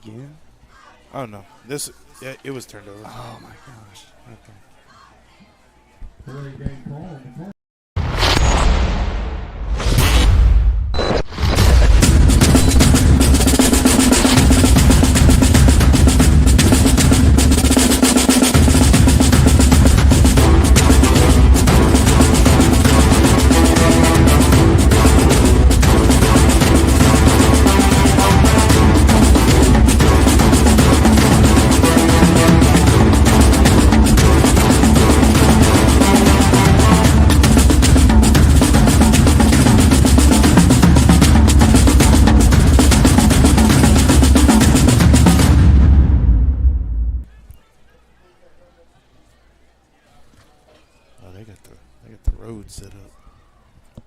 again? Oh, no. Yeah, it was turned over. Oh, my gosh. Okay. They got the road set up.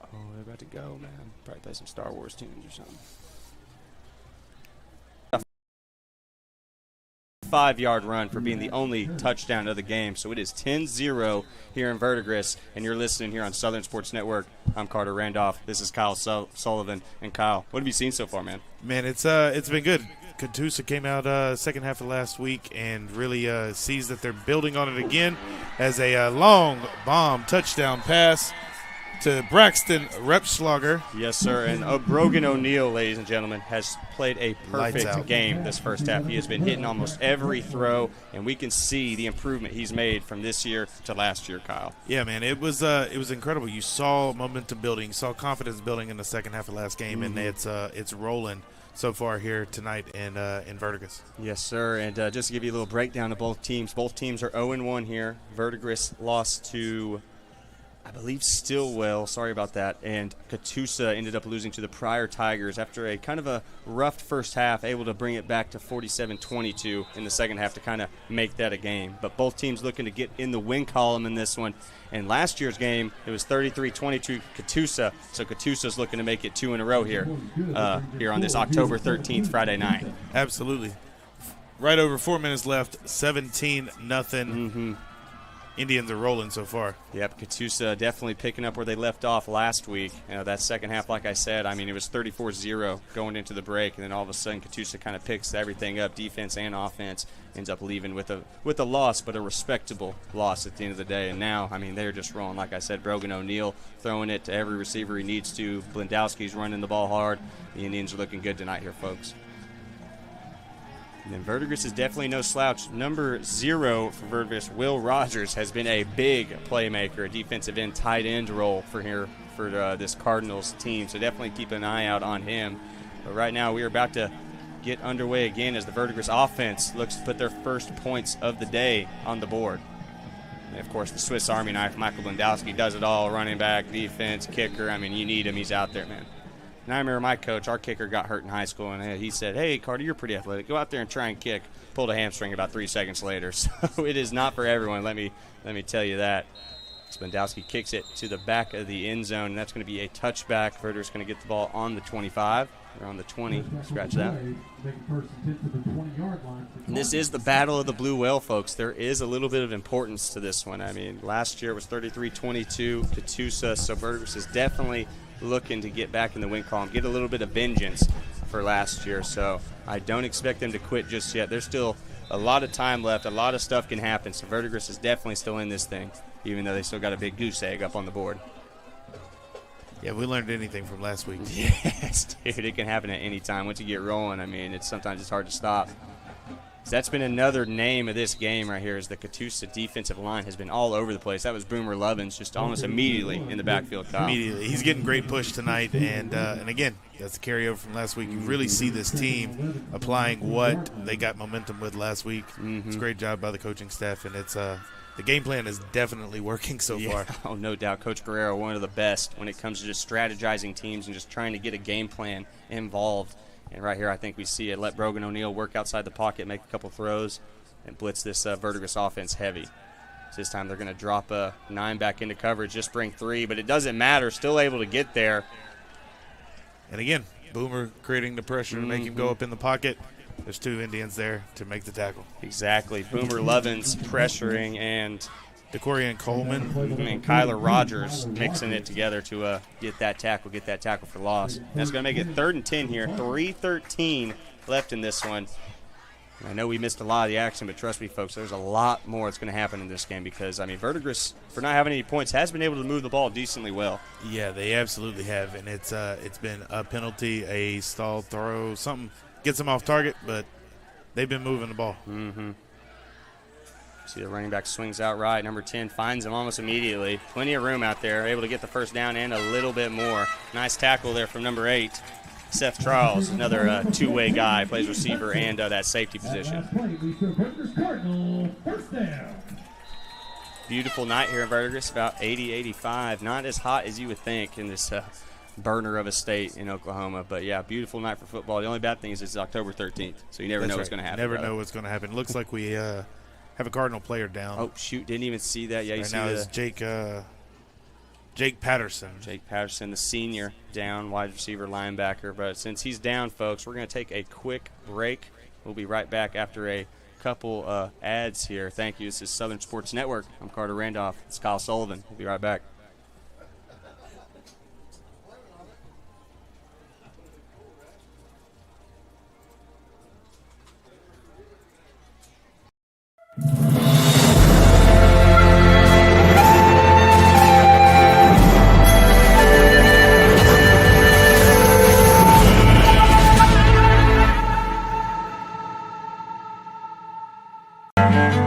Oh, they're about to go, man. Probably play some Star Wars tunes or something. 5-yard run for being the only touchdown of the game. So it is 10-0 here in Verdigris, and you're listening here on Southern Sports Network. I'm Carter Randolph. This is Kyle Sullivan. And Kyle, what have you seen so far, man? Man, it's been good. Catoosa came out second half of last week and really sees that they're building on it again as a long bomb touchdown pass to Braxton Repschlager. Yes, sir. And Brogan O'Neill, ladies and gentlemen, has played a perfect game this first half. He has been hitting almost every throw, and we can see the improvement he's made from this year to last year, Kyle. Yeah, man, it was incredible. You saw momentum building, you saw confidence building in the second half of last game, and it's rolling so far here tonight in Verdigris. Yes, sir. And just to give you a little breakdown of both teams are 0-1 here. Verdigris lost to, I believe, Stillwell. Sorry about that. And Catoosa ended up losing to the Pryor Tigers after a kind of a rough first half, able to bring it back to 47-22 in the second half to kind of make that a game. But both teams looking to get in the win column in this one. And last year's game, it was 33-22 Catoosa. So Catoosa's looking to make it 2 in a row here on this October 13th, Friday night. Absolutely. Right over 4 minutes left, 17-0. Indians are rolling so far. Yep, Catoosa definitely picking up where they left off last week. You know, that second half, like I said, I mean, it was 34-0 going into the break, and then all of a sudden Catoosa kind of picks everything up, defense and offense, ends up leaving with a loss, but a respectable loss at the end of the day. And now, I mean, they're just rolling. Like I said, Brogan O'Neill throwing it to every receiver he needs to. Blendowski's running the ball hard. The Indians are looking good tonight here, folks. And then Verdigris is definitely no slouch. Number 0 for Verdigris, Will Rogers, has been a big playmaker, a defensive end, tight end role for this Cardinals team. So definitely keep an eye out on him. But right now we are about to get underway again as the Verdigris offense looks to put their first points of the day on the board. And of course, the Swiss Army knife, Michael Blendowski, does it all: running back, defense, kicker. I mean, you need him. He's out there, man. And I remember my coach, our kicker, got hurt in high school, and he said, "Hey, Carter, you're pretty athletic. Go out there and try and kick." Pulled a hamstring about 3 seconds later. So it is not for everyone. Let me tell you that. Blendowski kicks it to the back of the end zone, and that's going to be a touchback. Verdigris going to get the ball on the 25. They're on the 20. Scratch that. And this is the battle of the Blue Whale, folks. There is a little bit of importance to this one. I mean, last year it was 33-22 Catoosa, so Verdigris is definitely looking to get back in the win column, get a little bit of vengeance for last year. So I don't expect them to quit just yet. There's still a lot of time left. A lot of stuff can happen. So Verdigris is definitely still in this thing, even though they still got a big goose egg up on the board. Yeah, we learned anything from last week. Yes, dude, it can happen at any time. Once you get rolling, I mean, sometimes it's hard to stop. So that's been another name of this game right here, is the Catoosa defensive line has been all over the place. That was Boomer Lovins just almost immediately in the backfield, Kyle. Immediately. He's getting great push tonight, and again, that's the carryover from last week. You really see this team applying what they got momentum with last week. It's a great job by the coaching staff, and it's the game plan is definitely working so far. Oh, no doubt. Coach Guerrero, one of the best when it comes to just strategizing teams and just trying to get a game plan involved. And right here, I think we see it. Let Brogan O'Neill work outside the pocket, make a couple throws, and blitz this Verdigris offense heavy. So this time they're going to drop a 9 back into coverage, just bring 3, but it doesn't matter. Still able to get there. And again, Boomer creating the pressure to make him go up in the pocket. There's 2 Indians there to make the tackle. Exactly. Boomer Lovins pressuring, and DeCorian Coleman and Kyler Rogers mixing it together to get that tackle for loss. That's going to make it 3rd and 10 here. 3:13 left in this one. I know we missed a lot of the action, but trust me, folks, there's a lot more that's going to happen in this game because, I mean, Verdigris, for not having any points, has been able to move the ball decently well. Yeah, they absolutely have, and it's been a penalty, a stalled throw, something gets them off target, but they've been moving the ball. See the running back swings out right. Number 10 finds him almost immediately. Plenty of room out there, able to get the first down and a little bit more. Nice tackle there from number 8. Seth Charles, another two-way guy, plays receiver and that safety position. Beautiful night here in Verdigris, about 80, 85. Not as hot as you would think in this burner of a state in Oklahoma. But, yeah, beautiful night for football. The only bad thing is it's October 13th, so you never know what's going to happen. Never know what's going to happen. Looks like we have a Cardinal player down. Oh, shoot, didn't even see that. Yeah, you see now is Jake Patterson. Jake Patterson, the senior, down, wide receiver, linebacker. But since he's down, folks, we're going to take a quick break. We'll be right back after a couple ads here. Thank you. This is Southern Sports Network. I'm Carter Randolph. It's Kyle Sullivan. We'll be right back.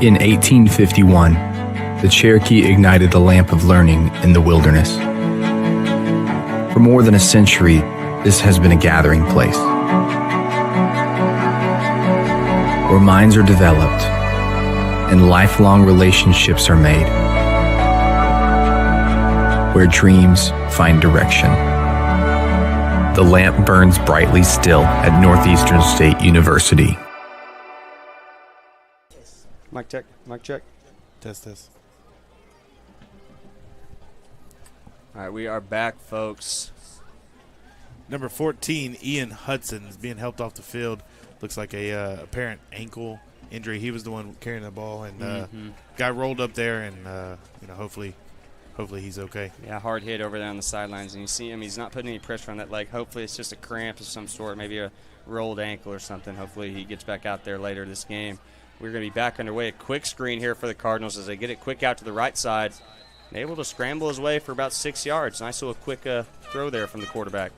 In 1851, the Cherokee ignited the lamp of learning in the wilderness. For more than a century, this has been a gathering place where minds are developed and lifelong relationships are made, where dreams find direction. The lamp burns brightly still at Northeastern State University. Mic check. Mic check. Test. All right, we are back, folks. Number 14, Ian Hudson, is being helped off the field. Looks like a apparent ankle injury. He was the one carrying the ball, and got rolled up there, and hopefully he's okay. Yeah, hard hit over there on the sidelines, and you see him. He's not putting any pressure on that leg. Hopefully it's just a cramp of some sort, maybe a rolled ankle or something. Hopefully he gets back out there later this game. We're going to be back underway. A quick screen here for the Cardinals as they get it quick out to the right side. And able to scramble his way for about 6 yards. Nice little quick throw there from the quarterback.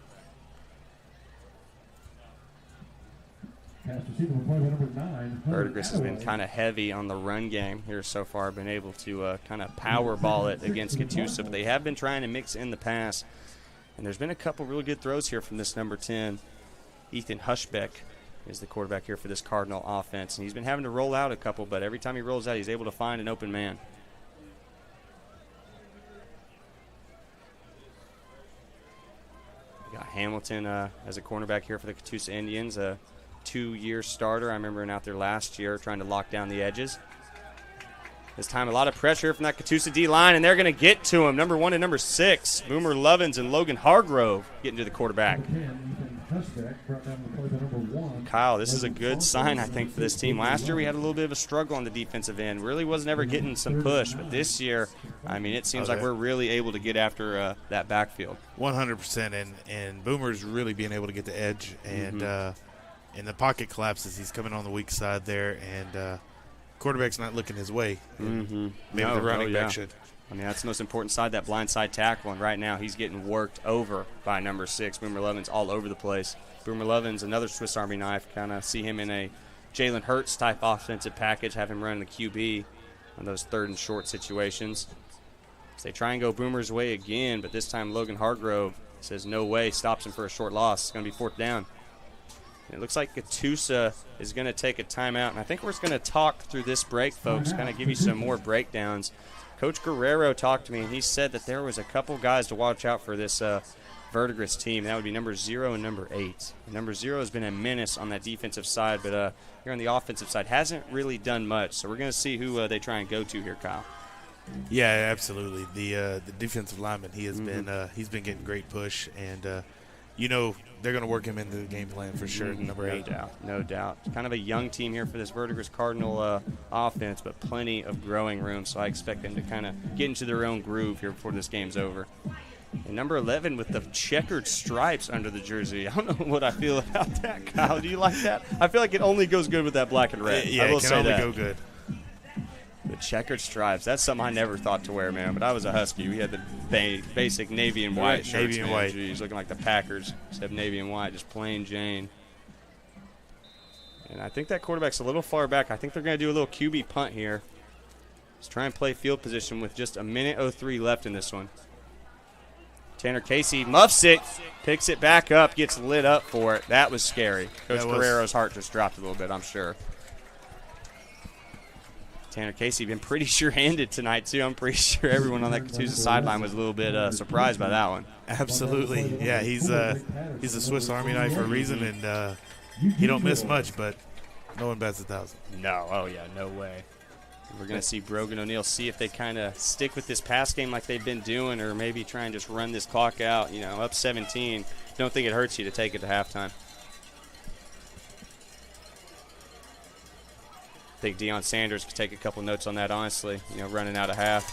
Verdigris has been kind of heavy on the run game here so far. Been able to kind of power ball it against Catoosa. But they have been trying to mix in the pass. And there's been a couple really good throws here from this number 10. Ethan Hushbeck is the quarterback here for this Cardinal offense. And he's been having to roll out a couple, but every time he rolls out, he's able to find an open man. We got Hamilton as a cornerback here for the Catoosa Indians, a 2-year starter. I remember him out there last year trying to lock down the edges. This time a lot of pressure from that Catoosa D-line, and they're going to get to him. Number 1 and number 6, Boomer Lovins and Logan Hargrove getting to the quarterback. Kyle, this is a good sign, I think, for this team. Last year we had a little bit of a struggle on the defensive end. Really wasn't ever getting some push. But this year, I mean, it seems like we're really able to get after that backfield. 100%. And Boomer's really being able to get the edge. And in the pocket collapses, he's coming on the weak side there. And quarterback's not looking his way. Maybe the running back should. I mean, that's the most important side, that blind side tackle. And right now he's getting worked over by number 6. Boomer Lovins all over the place. Boomer Lovins, another Swiss Army knife. Kind of see him in a Jalen Hurts type offensive package, have him run the QB on those 3rd and short situations. So they try and go Boomer's way again, but this time Logan Hargrove says no way, stops him for a short loss. It's going to be 4th down. And it looks like Catoosa is going to take a timeout, and I think we're just going to talk through this break, folks, kind of give you some more breakdowns. Coach Guerrero talked to me, and he said that there was a couple guys to watch out for this Verdigris team. That would be number 0 and number 8. And number 0 has been a menace on that defensive side, but here on the offensive side hasn't really done much. So we're going to see who they try and go to here, Kyle. Yeah, absolutely. The defensive lineman, he has he's been getting great push, and they're going to work him into the game plan for sure. Number 8, no doubt. Kind of a young team here for this Verdigris Cardinal offense, but plenty of growing room. So I expect them to kind of get into their own groove here before this game's over. And number 11 with the checkered stripes under the jersey. I don't know what I feel about that, Kyle. Do you like that? I feel like it only goes good with that black and red. Yeah, I will it can say only that. go good. The checkered stripes. That's something I never thought to wear, man. But I was a Husky. We had the basic navy and white shirts. Navy and white. Jeez, looking like the Packers. Except navy and white, just plain Jane. And I think that quarterback's a little far back. I think they're going to do a little QB punt here. Let's try and play field position with just 1:03 left in this one. Tanner Casey muffs it, picks it back up, gets lit up for it. That was scary. Coach Guerrero's heart just dropped a little bit, I'm sure. Tanner Casey been pretty sure-handed tonight, too. I'm pretty sure everyone on that Catoosa sideline was a little bit surprised by that one. Absolutely. Yeah, he's a Swiss Army knife for a reason, and he don't miss much, but no one bats 1,000. No. Oh, yeah, no way. We're going to see Brogan O'Neill see if they kind of stick with this pass game like they've been doing, or maybe try and just run this clock out. You know, up 17. Don't think it hurts you to take it to halftime. I think Deion Sanders could take a couple notes on that, honestly, you know, running out of half.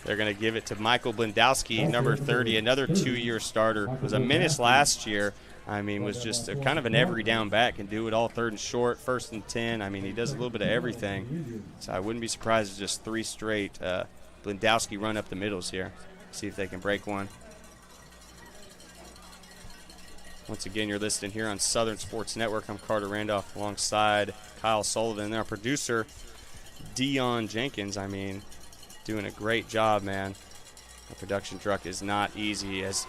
They're going to give it to Michael Blendowski, number 30, another 2-year starter. Was a menace last year. I mean, was just kind of an every down back, can do it all 3rd and short, 1st and 10. I mean, he does a little bit of everything. So I wouldn't be surprised if just 3 straight Blendowski run up the middles here. See if they can break one. Once again, you're listening here on Southern Sports Network. I'm Carter Randolph alongside Kyle Sullivan and our producer, Dion Jenkins. I mean, doing a great job, man. The production truck is not easy as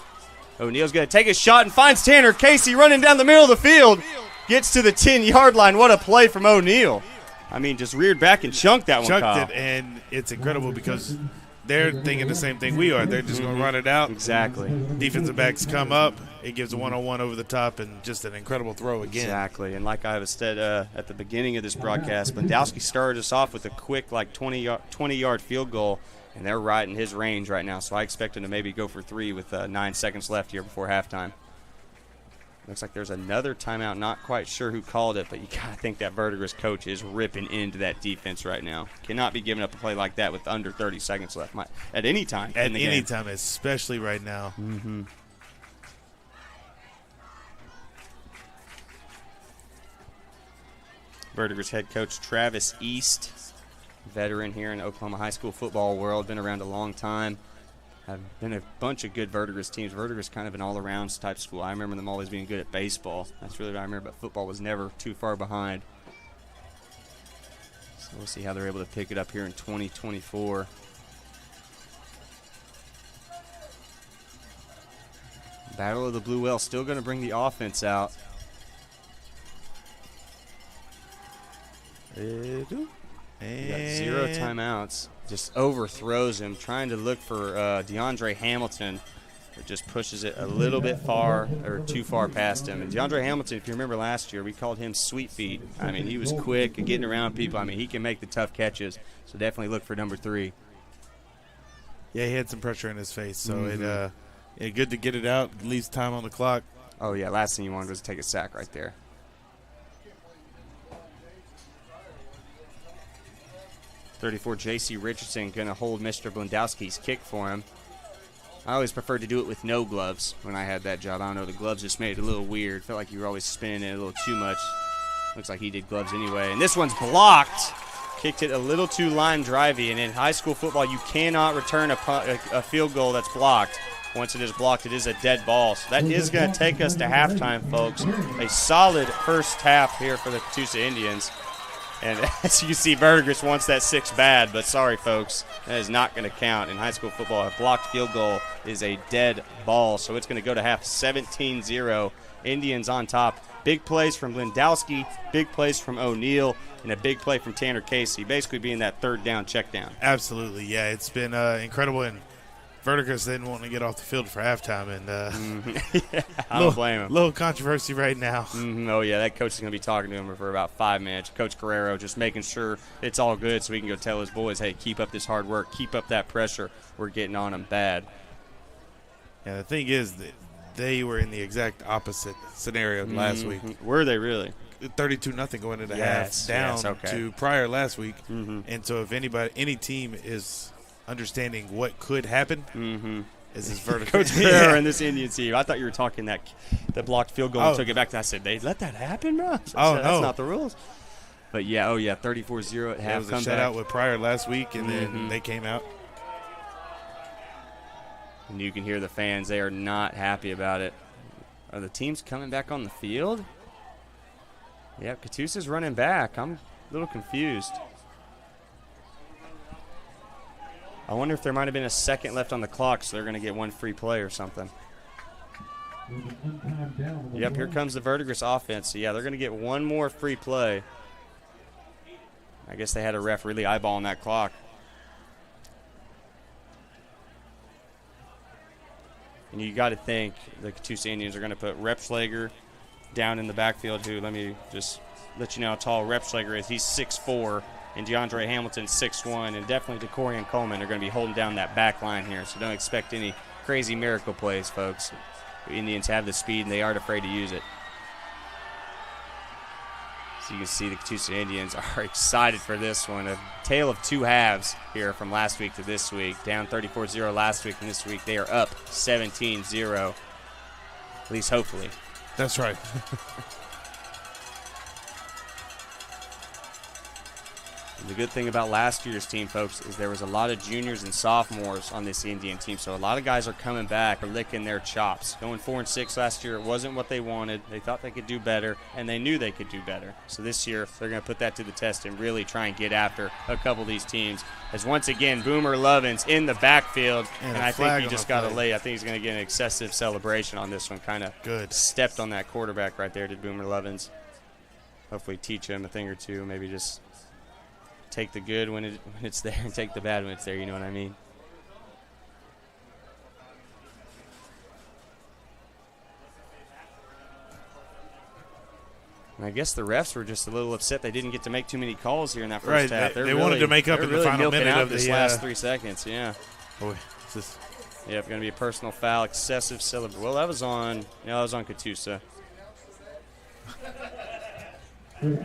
O'Neill's going to take a shot and finds Tanner Casey running down the middle of the field. Gets to the 10-yard line. What a play from O'Neill. I mean, just reared back and chunked that one, Kyle. Chunked it, and it's incredible because they're thinking the same thing we are. They're just going to run it out. Exactly. Defensive backs come up. It gives a one-on-one over the top, and just an incredible throw again. Exactly. And like I said at the beginning of this broadcast, Blendowski started us off with a quick, like, 20-yard field goal, and they're right in his range right now. So I expect him to maybe go for 3 with 9 seconds left here before halftime. Looks like there's another timeout. Not quite sure who called it, but you got to think that Verdigris coach is ripping into that defense right now. Cannot be giving up a play like that with under 30 seconds left at any time. At any time, especially right now. Mm-hmm. Verdigris head coach Travis East, veteran here in the Oklahoma high school football world, been around a long time. Have been a bunch of good Verdigris teams. Verdigris kind of an all-around type school. I remember them always being good at baseball. That's really what I remember, but football was never too far behind. So we'll see how they're able to pick it up here in 2024. Battle of the Blue Whale still going to bring the offense out. And Got 0 timeouts. Just overthrows him, trying to look for DeAndre Hamilton. It just pushes it a little bit far or too far past him. And DeAndre Hamilton, if you remember last year, we called him Sweet Feet. I mean, he was quick and getting around people. I mean, he can make the tough catches. So definitely look for number 3. Yeah, he had some pressure in his face. So it good to get it out. Leaves time on the clock. Oh, yeah, last thing you wanted was to take a sack right there. 34, J.C. Richardson going to hold Mr. Blendowski's kick for him. I always preferred to do it with no gloves when I had that job. I don't know, the gloves just made it a little weird. Felt like you were always spinning it a little too much. Looks like he did gloves anyway. And this one's blocked. Kicked it a little too line drivey. And in high school football, you cannot return a field goal that's blocked. Once it is blocked, it is a dead ball. So that is going to take us to halftime, folks. A solid first half here for the Catoosa Indians. And as you see, Verdigris wants that 6 bad, but sorry, folks, that is not going to count. In high school football, a blocked field goal is a dead ball, so it's going to go to half 17-0. Indians on top. Big plays from Blendowski, big plays from O'Neill, and a big play from Tanner Casey, basically being that 3rd down check down. Absolutely, yeah. It's been incredible, and Verdigris didn't want to get off the field for halftime, and yeah, I don't blame him. Little controversy right now. Oh, yeah, that coach is going to be talking to him for about 5 minutes. Coach Guerrero just making sure it's all good so he can go tell his boys, hey, keep up this hard work, keep up that pressure. We're getting on them bad. Yeah, the thing is that they were in the exact opposite scenario last week. Were they really? 32-0 going into half, down okay. to prior last week. And so if any team is understanding what could happen. Mm-hmm. Is this Verdigris? Coach Carrera and this Indian team. I thought you were talking that blocked field goal and took it back. I said, they let that happen, bro? No. That's not the rules. But, 34-0 at half. It was a shutout with Pryor last week, and then they came out. And you can hear the fans. They are not happy about it. Are the teams coming back on the field? Yep, Catoosa's running back. I'm a little confused. I wonder if there might have been a second left on the clock, so they're going to get one free play or something. Yep, here comes the Verdigris offense. So, they're going to get one more free play. I guess they had a ref really eyeballing that clock. And you got to think the Catoosa Indians are going to put Repschlager down in the backfield, who, let me just let you know how tall Repschlager is. He's 6'4", and DeAndre Hamilton 6'1", and definitely DeCory and Coleman are going to be holding down that back line here. So don't expect any crazy miracle plays, folks. The Indians have the speed, and they aren't afraid to use it. So you can see the Catoosa Indians are excited for this one. A tale of two halves here from last week to this week. Down 34-0 last week, and this week they are up 17-0, at least hopefully. That's right. The good thing about last year's team, folks, is there was a lot of juniors and sophomores on this Indian team, so a lot of guys are coming back, are licking their chops. Going 4-6 last year, it wasn't what they wanted. They thought they could do better, and they knew they could do better. So this year, they're going to put that to the test and really try and get after a couple of these teams. As once again, Boomer Lovins in the backfield, and I think he just got a lay. I think he's going to get an excessive celebration on this one. Kind of stepped on that quarterback right there, did Boomer Lovins. Hopefully teach him a thing or two, maybe just take the good when it's there and take the bad when it's there, you know what I mean? And I guess the refs were just a little upset they didn't get to make too many calls here in that first half. They wanted to make up in the final minute of this last 3 seconds, Boy, this Yep, going to be a personal foul, excessive celebration. Well, that was on Catoosa. And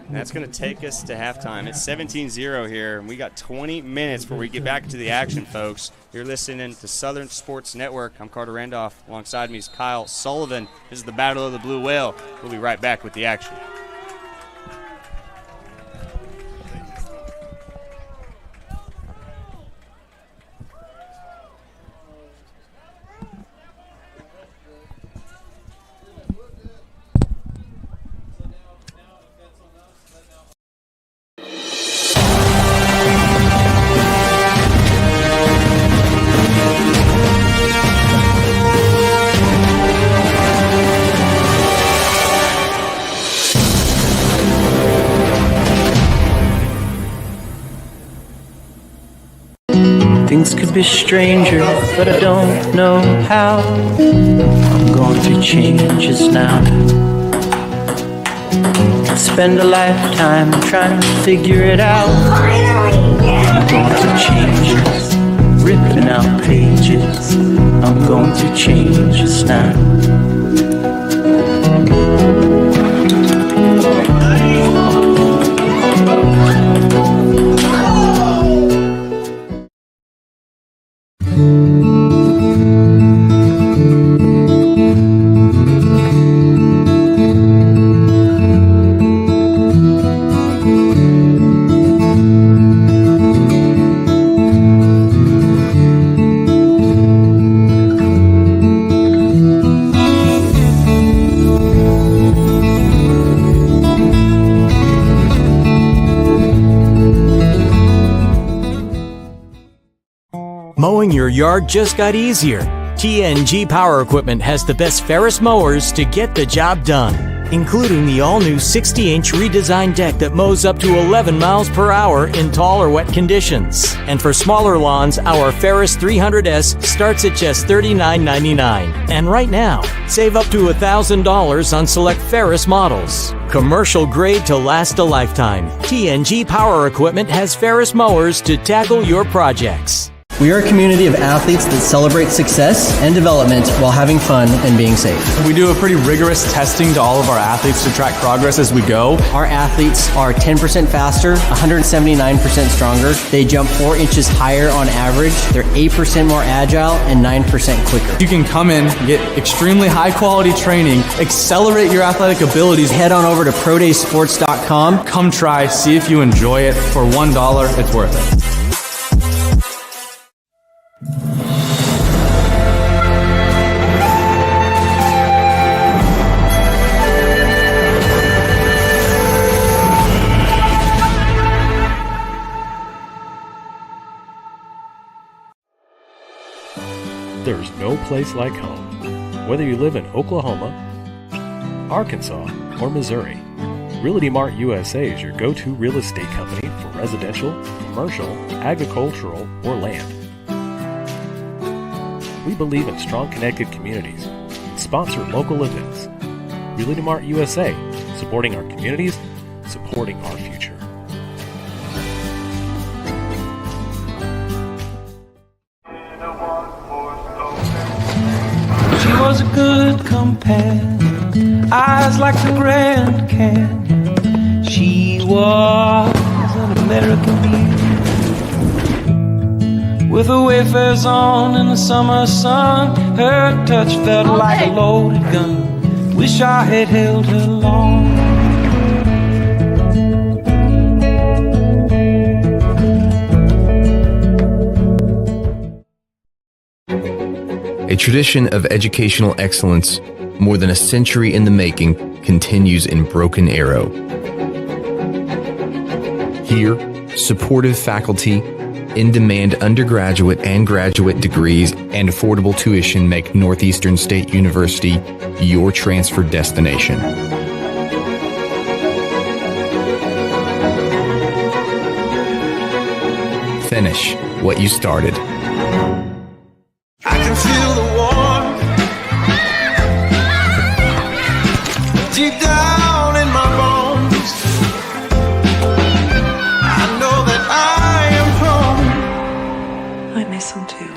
that's going to take us to halftime. It's 17-0 here, and we got 20 minutes before we get back into the action, folks. You're listening to Southern Sports Network. I'm Carter Randolph. Alongside me is Kyle Sullivan. This is the Battle of the Blue Whale. We'll be right back with the action. Things could be stranger, but I don't know how. I'm going through changes now. Spend a lifetime trying to figure it out. I'm going through changes, ripping out pages. I'm going through changes now. Mowing your yard just got easier. TNG Power Equipment has the best Ferris mowers to get the job done, including the all-new 60-inch redesigned deck that mows up to 11 miles per hour in tall or wet conditions. And for smaller lawns, our Ferris 300S starts at just $39.99. And right now, save up to $1,000 on select Ferris models. Commercial grade to last a lifetime. TNG Power Equipment has Ferris mowers to tackle your projects. We are a community of athletes that celebrate success and development while having fun and being safe. We do a pretty rigorous testing to all of our athletes to track progress as we go. Our athletes are 10% faster, 179% stronger. They jump 4 inches higher on average. They're 8% more agile and 9% quicker. You can come in, get extremely high quality training, accelerate your athletic abilities. Head on over to prodaysports.com. Come try, see if you enjoy it. For $1, it's worth it. There's no place like home. Whether you live in Oklahoma, Arkansas, or Missouri, Realty Mart USA is your go-to real estate company for residential, commercial, agricultural, or land. We believe in strong connected communities and sponsor local events. Realty Mart USA, supporting our communities, supporting our future. She was a good companion, eyes like the Grand Canyon. She was an American beauty, with her wayfarers on in the summer sun. Her touch felt like a loaded gun. Wish I had held her long. A tradition of educational excellence, more than a century in the making, continues in Broken Arrow. Here, supportive faculty, in-demand undergraduate and graduate degrees, and affordable tuition make Northeastern State University your transfer destination. Finish what you started. I can feel the warmth deep down in my bones. I know that I am home. I miss him too.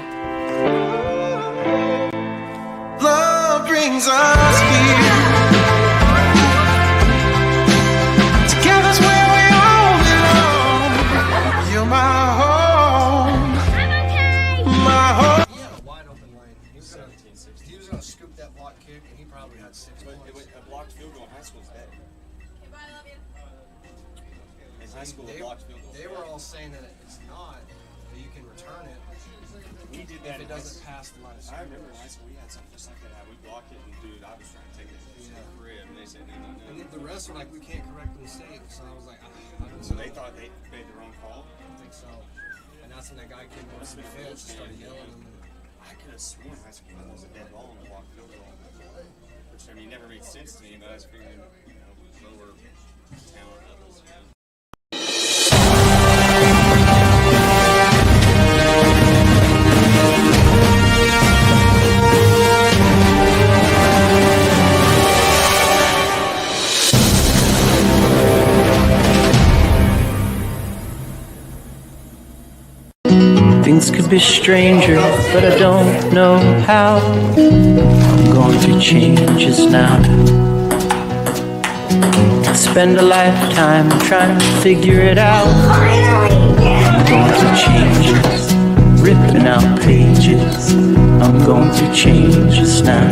Love brings us here. Together's where we all belong. You're my home. My home. He was going to scoop that block kick, and he probably had 6 points. A blocked field goal in high school is dead. In high school, a blocked field goal. They were all saying that it's not, but you can return it. We did that if it doesn't pass the line of I scrimmage. remember in high school we had something just like that. We blocked it, and dude, I was trying to take it to the crib, and they said no. And the refs were like, we can't correct the mistake. So I was like, I don't So know. they thought they made the wrong call. I think so. And that's when that guy came over to the fence and started yelling at him. I could have sworn high school that was a dead ball on the blocked field goal. Which, I mean, never made sense to me, but I was figuring, lower talent levels, Things could be stranger, but I don't know how. I'm going to change this now. Spend a lifetime trying to figure it out. I'm going to change this, ripping out pages. I'm going to change this now.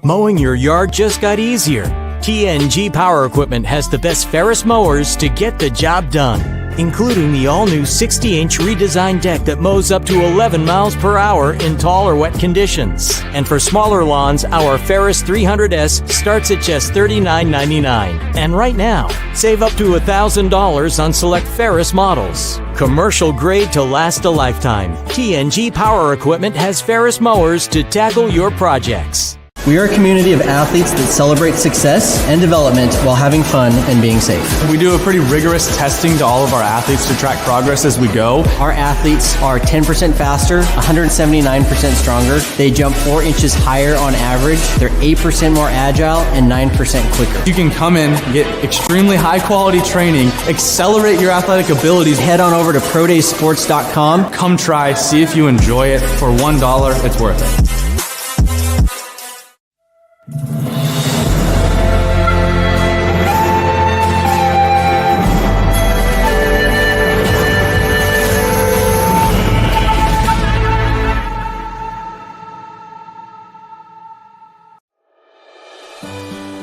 Mowing your yard just got easier. TNG Power Equipment has the best Ferris mowers to get the job done, including the all-new 60-inch redesigned deck that mows up to 11 miles per hour in tall or wet conditions. And for smaller lawns, our Ferris 300S starts at just $39.99. And right now, save up to $1,000 on select Ferris models. Commercial grade to last a lifetime. TNG Power Equipment has Ferris mowers to tackle your projects. We are a community of athletes that celebrate success and development while having fun and being safe. We do a pretty rigorous testing to all of our athletes to track progress as we go. Our athletes are 10% faster, 179% stronger. They jump 4 inches higher on average. They're 8% more agile and 9% quicker. You can come in, get extremely high quality training, accelerate your athletic abilities. Head on over to prodaysports.com. Come try, see if you enjoy it. For $1, it's worth it.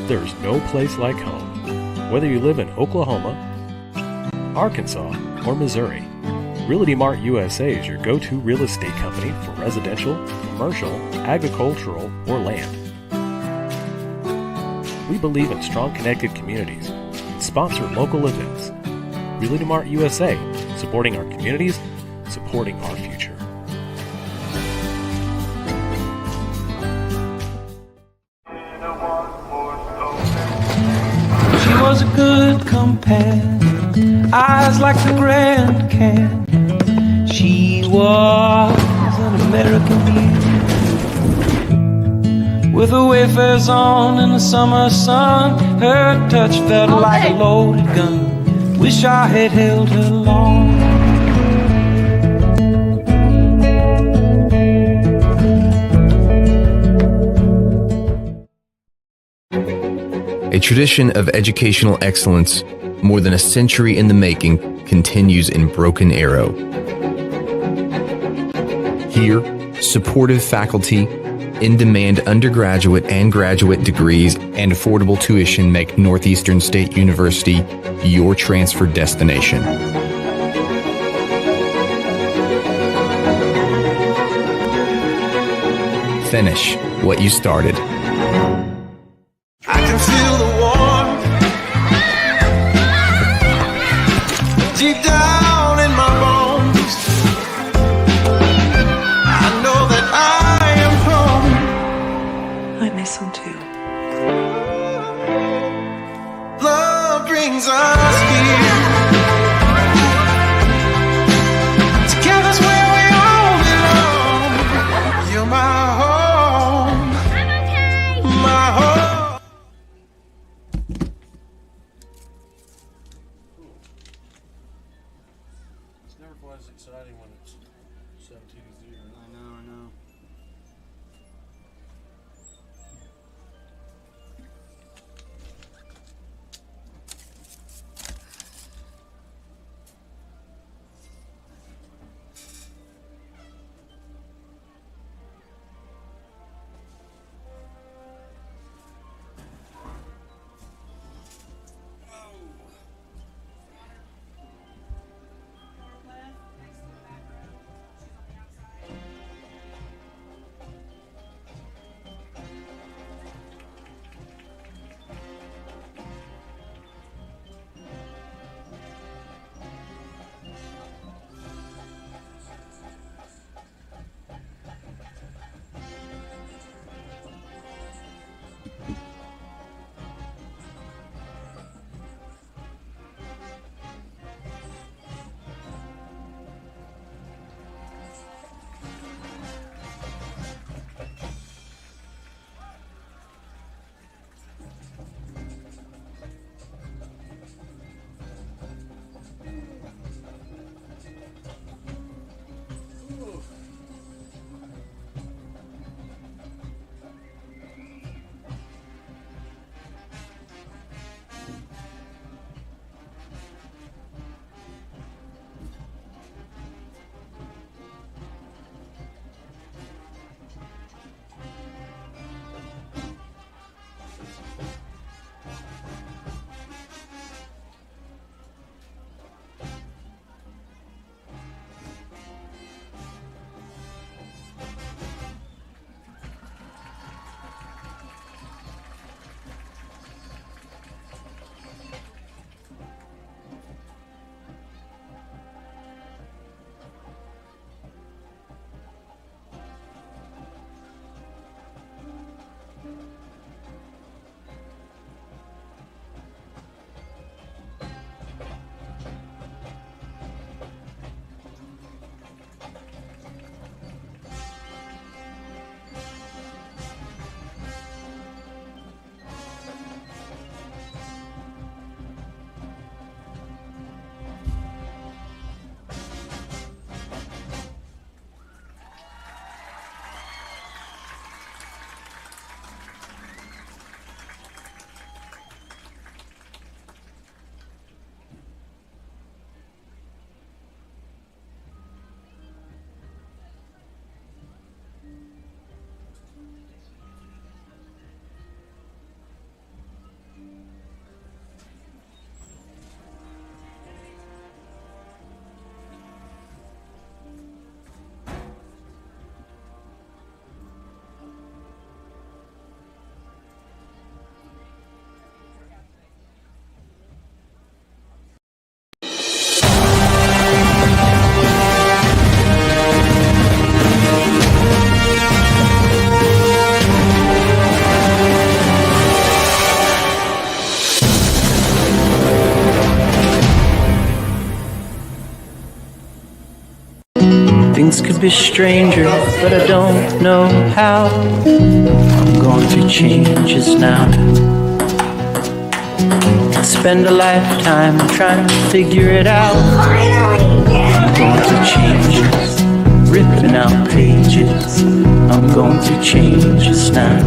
There's no place like home. Whether you live in Oklahoma, Arkansas, or Missouri, Realty Mart USA is your go-to real estate company for residential, commercial, agricultural, or land. We believe in strong connected communities and sponsor local events. Realty Mart USA, supporting our communities, supporting our future. She was a good companion, eyes like the Grand Canyon. She was an American beauty, with her wayfarers on in the summer sun. Her touch felt like a loaded gun. Wish I had held her long. A tradition of educational excellence, more than a century in the making, continues in Broken Arrow. Here, supportive faculty, in-demand undergraduate and graduate degrees, and affordable tuition make Northeastern State University your transfer destination. Finish what you started. I can feel the warmth deep down in my bones. I know that I am home. I miss him too. Love brings us here. Together's where we all belong. You're my home. My home. Exciting when it's 17-0. I know. Things could be stranger, but I don't know how. I'm going through changes now. I spend a lifetime trying to figure it out. I'm going through changes, ripping out pages. I'm going through changes now.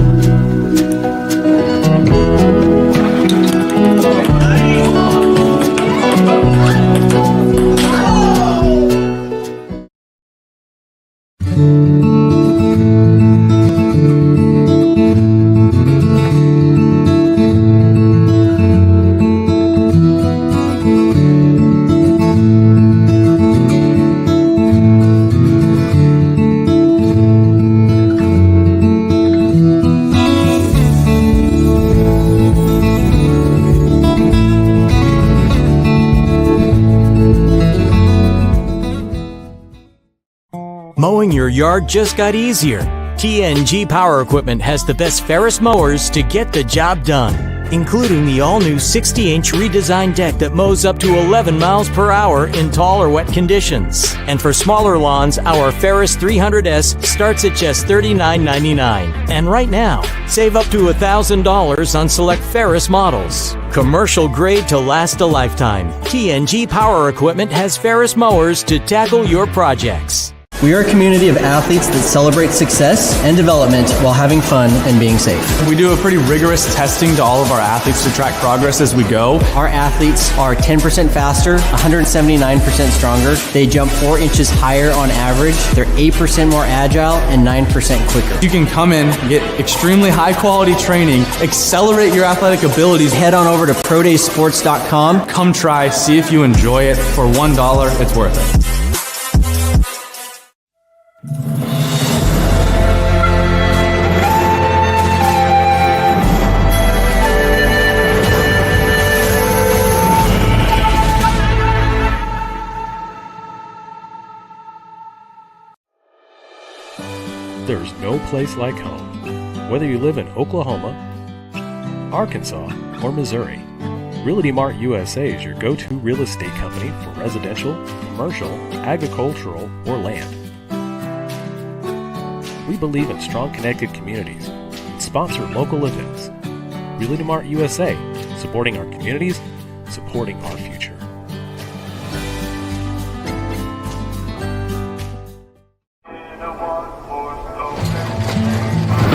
Mowing your yard just got easier. TNG Power Equipment has the best Ferris mowers to get the job done, including the all-new 60-inch redesigned deck that mows up to 11 miles per hour in tall or wet conditions. And for smaller lawns, our Ferris 300S starts at just $39.99. And right now, save up to $1,000 on select Ferris models. Commercial grade to last a lifetime. TNG Power Equipment has Ferris mowers to tackle your projects. We are a community of athletes that celebrate success and development while having fun and being safe. We do a pretty rigorous testing to all of our athletes to track progress as we go. Our athletes are 10% faster, 179% stronger. They jump 4 inches higher on average. They're 8% more agile and 9% quicker. You can come in, get extremely high quality training, accelerate your athletic abilities. Head on over to prodaysports.com. Come try, see if you enjoy it. For $1, it's worth it. There's no place like home. Whether you live in Oklahoma, Arkansas, or Missouri, Realty Mart USA is your go-to real estate company for residential, commercial, agricultural, or land. We believe in strong connected communities and sponsor local events. Realty Mart USA, supporting our communities, supporting our future.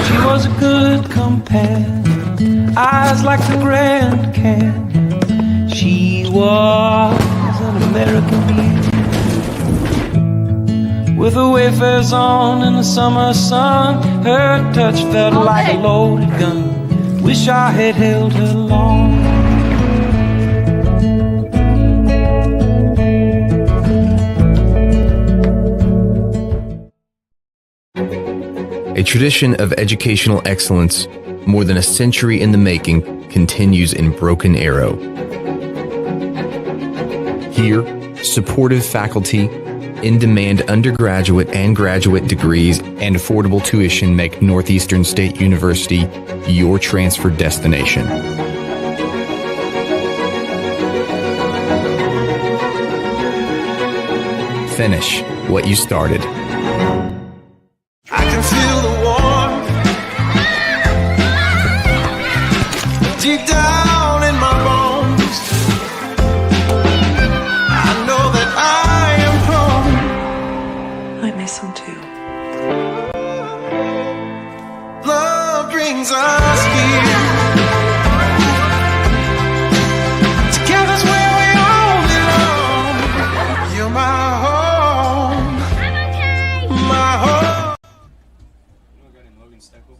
She was a good companion, eyes like the Grand Canyon. She was an American beauty, with her wayfarers on in the summer sun. Her touch felt like a loaded gun. Wish I had held her long. A tradition of educational excellence, more than a century in the making, continues in Broken Arrow. Here, supportive faculty, in-demand undergraduate and graduate degrees, and affordable tuition make Northeastern State University your transfer destination. Finish what you started. I can feel the warmth deep down in my bones. I know that I am home. I miss him too. Love brings us here. Together's where we all belong. You're my home. My home. You know a guy named Logan Steckel?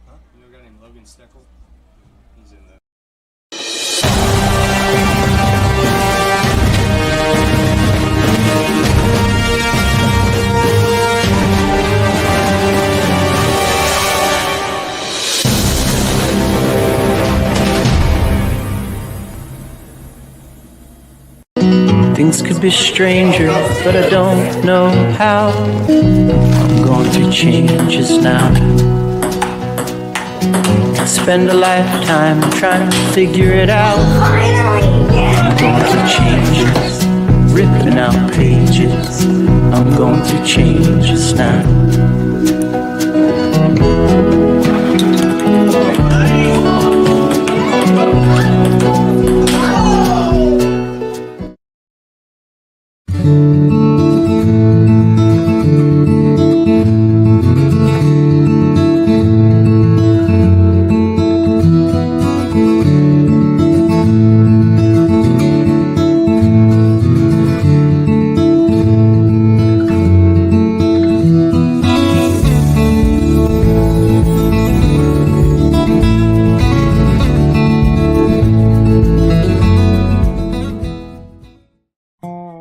Huh? You know a guy named Logan Steckel? He's in the... Things could be stranger, but I don't know how. I'm going through changes now. I spend a lifetime trying to figure it out. I'm going through changes, ripping out pages. I'm going going to change just now.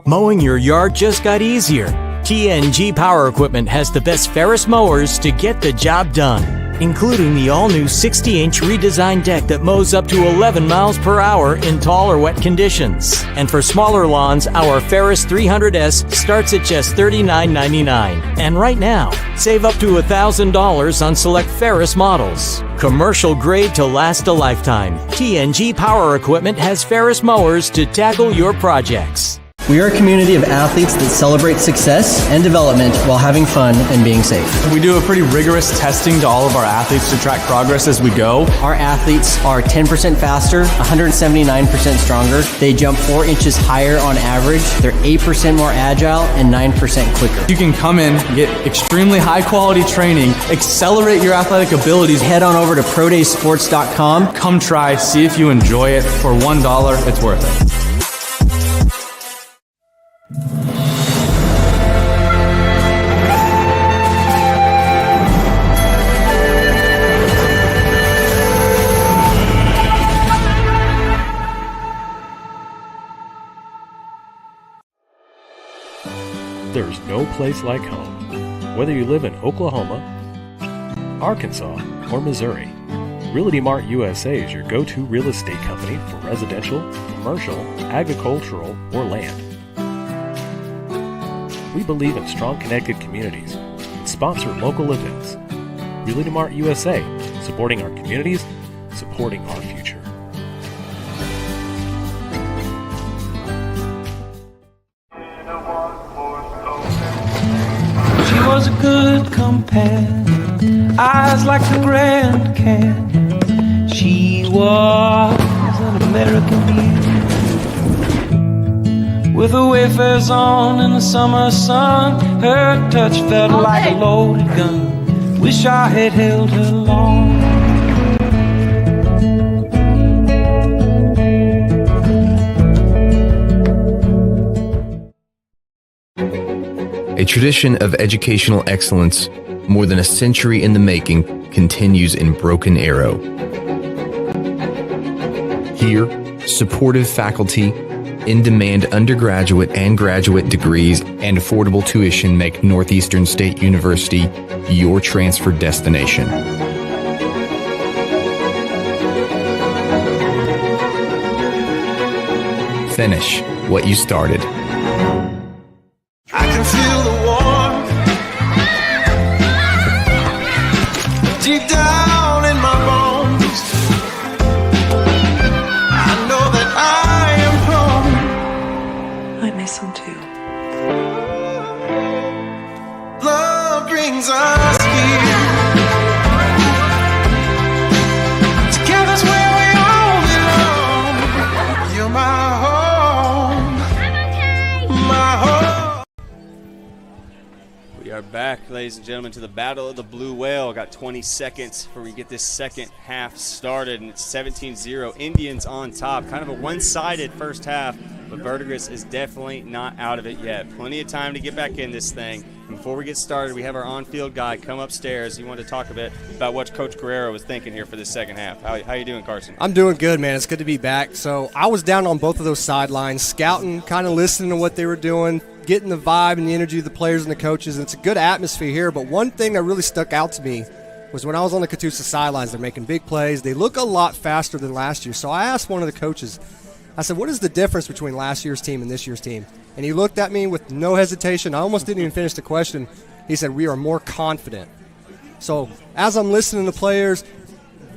Mowing your yard just got easier. TNG Power Equipment has the best Ferris mowers to get the job done, including the all-new 60-inch redesigned deck that mows up to 11 miles per hour in tall or wet conditions. And for smaller lawns, our Ferris 300S starts at just $39.99. And right now, save up to $1,000 on select Ferris models. Commercial grade to last a lifetime. TNG Power Equipment has Ferris mowers to tackle your projects. We are a community of athletes that celebrate success and development while having fun and being safe. We do a pretty rigorous testing to all of our athletes to track progress as we go. Our athletes are 10% faster, 179% stronger. They jump 4 inches higher on average. They're 8% more agile and 9% quicker. You can come in, get extremely high quality training, accelerate your athletic abilities. Head on over to prodaysports.com. Come try, see if you enjoy it. For $1, it's worth it. There's no place like home. Whether you live in Oklahoma, Arkansas, or Missouri, Realty Mart USA is your go-to real estate company for residential, commercial, agricultural, or land. We believe in strong connected communities and sponsor local events. Realty Mart USA, supporting our communities, supporting our future. She was a good companion, eyes like the Grand Canyon. She was an American beauty, with her wayfarers on in the summer sun. Her touch felt like a loaded gun. Wish I had held her long. A tradition of educational excellence, more than a century in the making, continues in Broken Arrow. Here, supportive faculty, in-demand undergraduate and graduate degrees, and affordable tuition make Northeastern State University your transfer destination. Finish what you started. I can feel the warmth deep down in my bones. I know that I am home. I miss him too. Love brings us here. Together's where we all belong. You're my home. My home. We are back, ladies and gentlemen, to the Battle of the Blue Whale. Got 20 seconds before we get this second half started, and it's 17-0. Indians on top. Kind of a one-sided first half, but Verdigris is definitely not out of it yet. Plenty of time to get back in this thing. And before we get started, we have our on-field guy come upstairs. He wanted to talk a bit about what Coach Guerrero was thinking here for this second half. How you doing, Carson? I'm doing good, man. It's good to be back. So I was down on both of those sidelines, scouting, kind of listening to what they were doing, getting the vibe and the energy of the players and the coaches. And it's a good atmosphere here. But one thing that really stuck out to me was when I was on the Catoosa sidelines, they're making big plays. They look a lot faster than last year. So I asked one of the coaches, I said, what is the difference between last year's team and this year's team? And he looked at me with no hesitation. I almost didn't even finish the question. He said, we are more confident. So as I'm listening to players,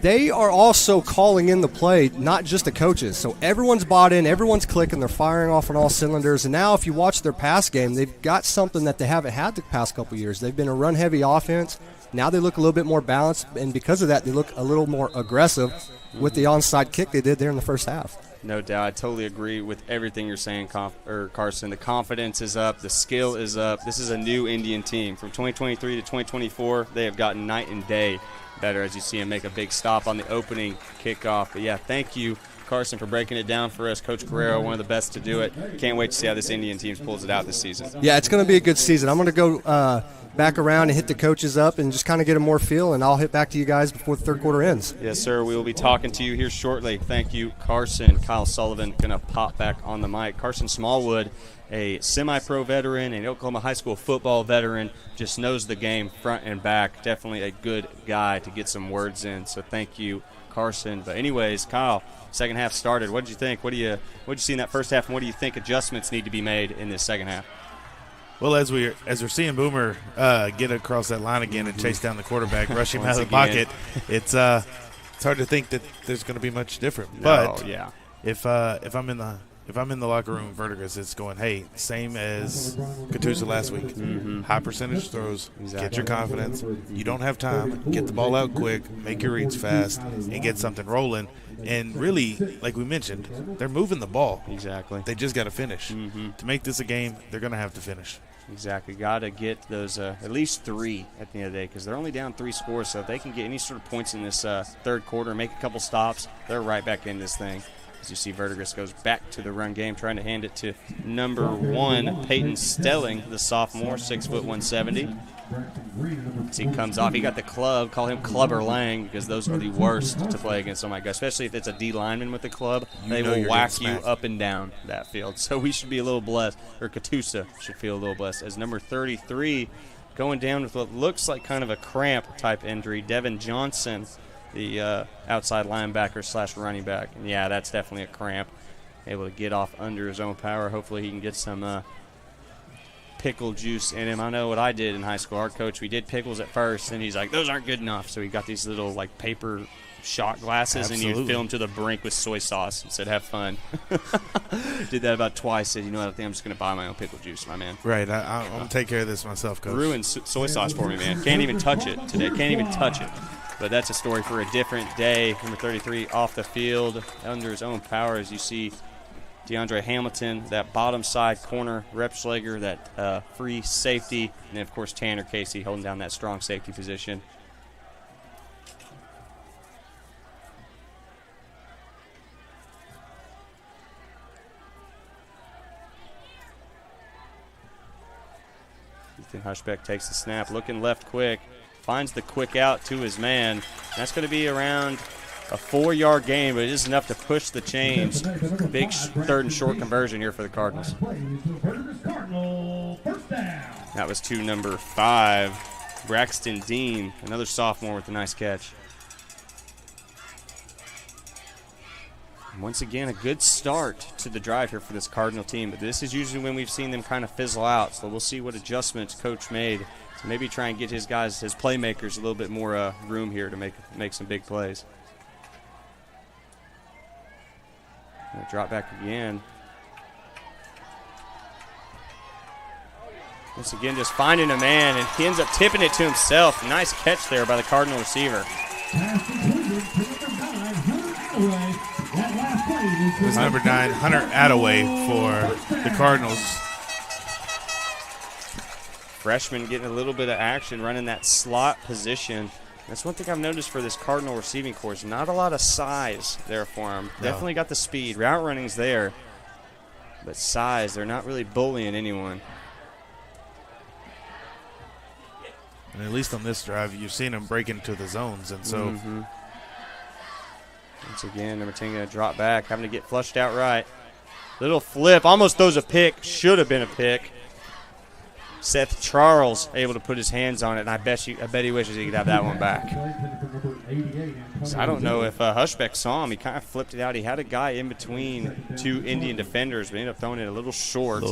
they are also calling in the play, not just the coaches. So everyone's bought in, everyone's clicking, they're firing off on all cylinders. And now if you watch their pass game, they've got something that they haven't had the past couple years. They've been a run-heavy offense. Now they look a little bit more balanced, and because of that, they look a little more aggressive with the onside kick they did there in the first half. No doubt. I totally agree with everything you're saying, Carson. The confidence is up. The skill is up. This is a new Indian team. From 2023 to 2024, they have gotten night and day better as you see them make a big stop on the opening kickoff. But, yeah, thank you, Carson, for breaking it down for us. Coach Guerrero, one of the best to do it. Can't wait to see how this Indian team pulls it out this season. Yeah, it's going to be a good season. I'm going to go back around and hit the coaches up and just kind of get a more feel, and I'll hit back to you guys before the third quarter ends. Yes, sir. We will be talking to you here shortly. Thank you, Carson. Kyle Sullivan going to pop back on the mic. Carson Smallwood, a semi-pro veteran, an Oklahoma high school football veteran, just knows the game front and back. Definitely a good guy to get some words in, so thank you, Carson. But anyways, Kyle, second half started. What did you think? What did you see in that first half, and what do you think adjustments need to be made in this second half? Well, as we're seeing Boomer get across that line again and chase down the quarterback, rush him out of the pocket, it's hard to think that there's going to be much different. But yeah, if I'm in the locker room with Verdigris, it's going, hey, same as Catoosa last week. High percentage throws, get your confidence. You don't have time. Get the ball out quick, make your reads fast, and get something rolling. And really, like we mentioned, they're moving the ball. Exactly. They just got to finish. To make this a game, they're going to have to finish. Exactly. Got to get those at least 3 at the end of the day because they're only down 3 scores. So if they can get any sort of points in this third quarter, make a couple stops, they're right back in this thing. As you see, Verdigris goes back to the run game, trying to hand it to number 1, Peyton Stelling, the sophomore, 6'1", 170. As he comes off, he got the club. Call him Clubber Lang because those are the worst to play against. Oh my God! Especially if it's a D lineman with the club, they will whack you up and down that field. So we should be a little blessed, or Catoosa should feel a little blessed. As number 33 going down with what looks like kind of a cramp type injury, Devin Johnson, the outside linebacker / running back. And yeah, that's definitely a cramp. Able to get off under his own power. Hopefully he can get some pickle juice in him. I know what I did in high school. Our coach, we did pickles at first, and he's like, those aren't good enough. So he got these little like paper shot glasses, and you fill them to the brink with soy sauce and said, have fun. Did that about twice. Said, you know what, I think I'm just going to buy my own pickle juice, my man. Right. I'm going to take care of this myself, Coach. Ruined soy sauce for me, man. Can't even touch it today. Can't even touch it. But that's a story for a different day. Number 33 off the field under his own power, as you see DeAndre Hamilton, that bottom side corner, Repschlager, that free safety, and then, of course, Tanner Casey holding down that strong safety position. Ethan Hushbeck takes the snap, looking left quick, finds the quick out to his man. That's going to be around a 4-yard gain, but it is enough to push the chains. Big third and short conversion here for the Cardinals. That was to number 5, Braxton Dean, another sophomore with a nice catch. And once again, a good start to the drive here for this Cardinal team, but this is usually when we've seen them kind of fizzle out, so we'll see what adjustments Coach made to maybe try and get his guys, his playmakers, a little bit more room here to make some big plays. Drop back again. Once again, just finding a man, and he ends up tipping it to himself. Nice catch there by the Cardinal receiver. It was number 9, Hunter Attaway for the Cardinals. Freshman getting a little bit of action, running that slot position. That's one thing I've noticed for this Cardinal receiving corps. Not a lot of size there for him. No. Definitely got the speed. Route running's there. But size, they're not really bullying anyone. And at least on this drive, you've seen him break into the zones. And so, once again, number 10 going to drop back, having to get flushed out right. Little flip, almost throws a pick. Should have been a pick. Seth Charles able to put his hands on it, and I bet he wishes he could have that one back. So I don't know if Hushbeck saw him. He kind of flipped it out. He had a guy in between 2 Indian defenders, but ended up throwing it a little short.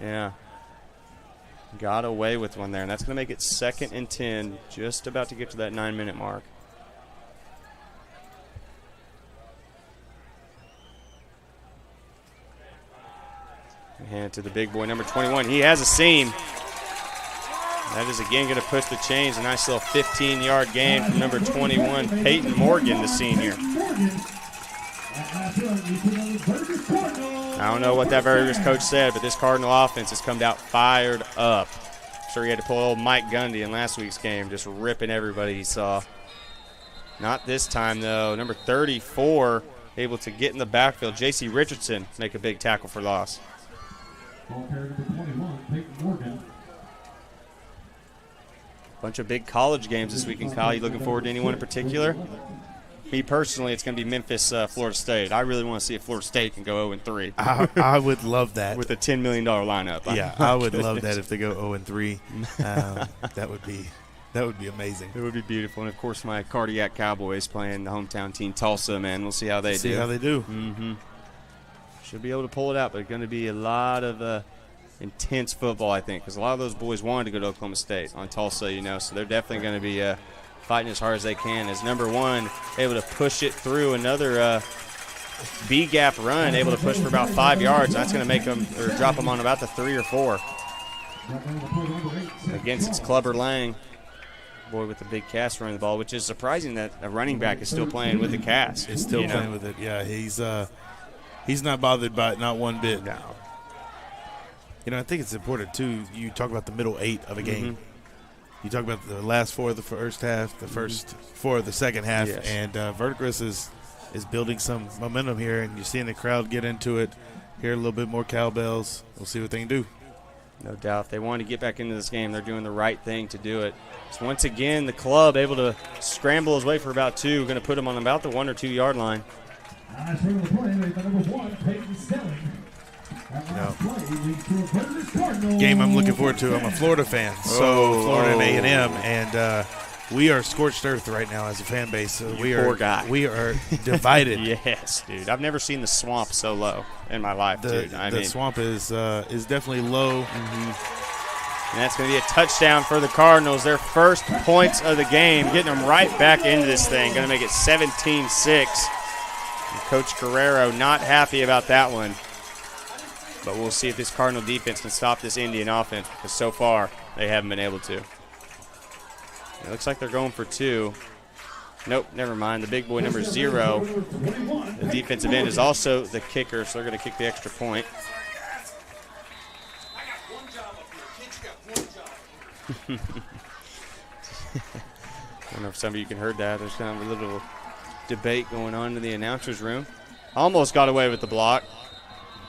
Yeah. Got away with one there, and that's going to make it 2nd and 10, just about to get to that 9-minute mark. And to the big boy, number 21. He has a seam. That is again going to push the chains. A nice little 15-yard gain from number 21, Peyton Morgan, the senior. I don't know what that Verdigris coach said, but this Cardinal offense has come out fired up. I'm sure he had to pull old Mike Gundy in last week's game, just ripping everybody he saw. Not this time, though. Number 34, able to get in the backfield. J.C. Richardson make a big tackle for loss. Bunch of big college games this weekend, Kyle. You looking forward to anyone in particular? Me personally, it's going to be Memphis, Florida State. I really want to see if Florida State can go 0-3. I would love that. With a $10 million lineup. Yeah, I would love that if they go 0-3. That would be amazing. It would be beautiful. And, of course, my Cardiac Cowboys playing the hometown team, Tulsa, man. We'll see how they do. See how they do. Mm-hmm. Should be able to pull it out, but it's going to be a lot of intense football, I think, because a lot of those boys wanted to go to Oklahoma State on Tulsa, so they're definitely going to be fighting as hard as they can. As number 1 able to push it through another B-gap run, able to push for about 5 yards. That's going to make them or drop them on about the 3 or 4. Against its Clubber Lang, boy with the big cast running the ball, which is surprising that a running back is still playing with the cast. Is still playing with it. Yeah, he's not bothered by it, not one bit. No. I think it's important, too. You talk about the middle 8 of a game. You talk about the last 4 of the first half, the first 4 of the second half, yes. And Verdigris is building some momentum here, and you're seeing the crowd get into it, hear a little bit more cowbells. We'll see what they can do. No doubt. If they want to get back into this game, they're doing the right thing to do it. So once again, the club able to scramble his way for about 2, going to put him on about the 1 or 2 yard line. Game I'm looking forward to. I'm a Florida fan, so Florida and A&M, and we are scorched earth right now as a fan base. So we are divided. Yes, dude. I've never seen the swamp so low in my life, dude. The swamp is definitely low. And that's going to be a touchdown for the Cardinals. Their first points of the game, getting them right back into this thing. Going to make it 17-6. Coach Guerrero not happy about that one. But we'll see if this Cardinal defense can stop this Indian offense, because so far they haven't been able to. It looks like they're going for 2. Nope, never mind. The big boy, number 0, the defensive end, is also the kicker, so they're going to kick the extra point. I don't know if some of you can heard that. There's kind of a little debate going on in the announcer's room. Almost got away with the block.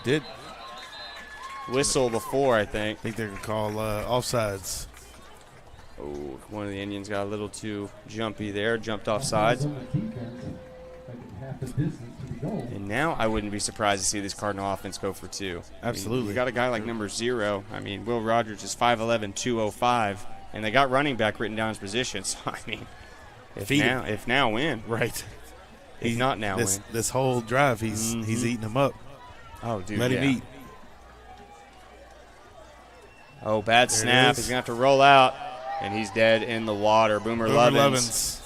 Did. Whistle before, I think. I think they're going to call offsides. Oh, one of the Indians got a little too jumpy there, jumped off sides. And now I wouldn't be surprised to see this Cardinal offense go for 2. Absolutely. I mean, you got a guy like number 0. I mean, Will Rogers is 5'11", 205, and they got running back written down his position. So, I mean, if now win. Right. If not now win. This whole drive, he's eating them up. Oh, dude, Let him eat. Oh, bad snap. He's going to have to roll out, and he's dead in the water. Boomer Lovins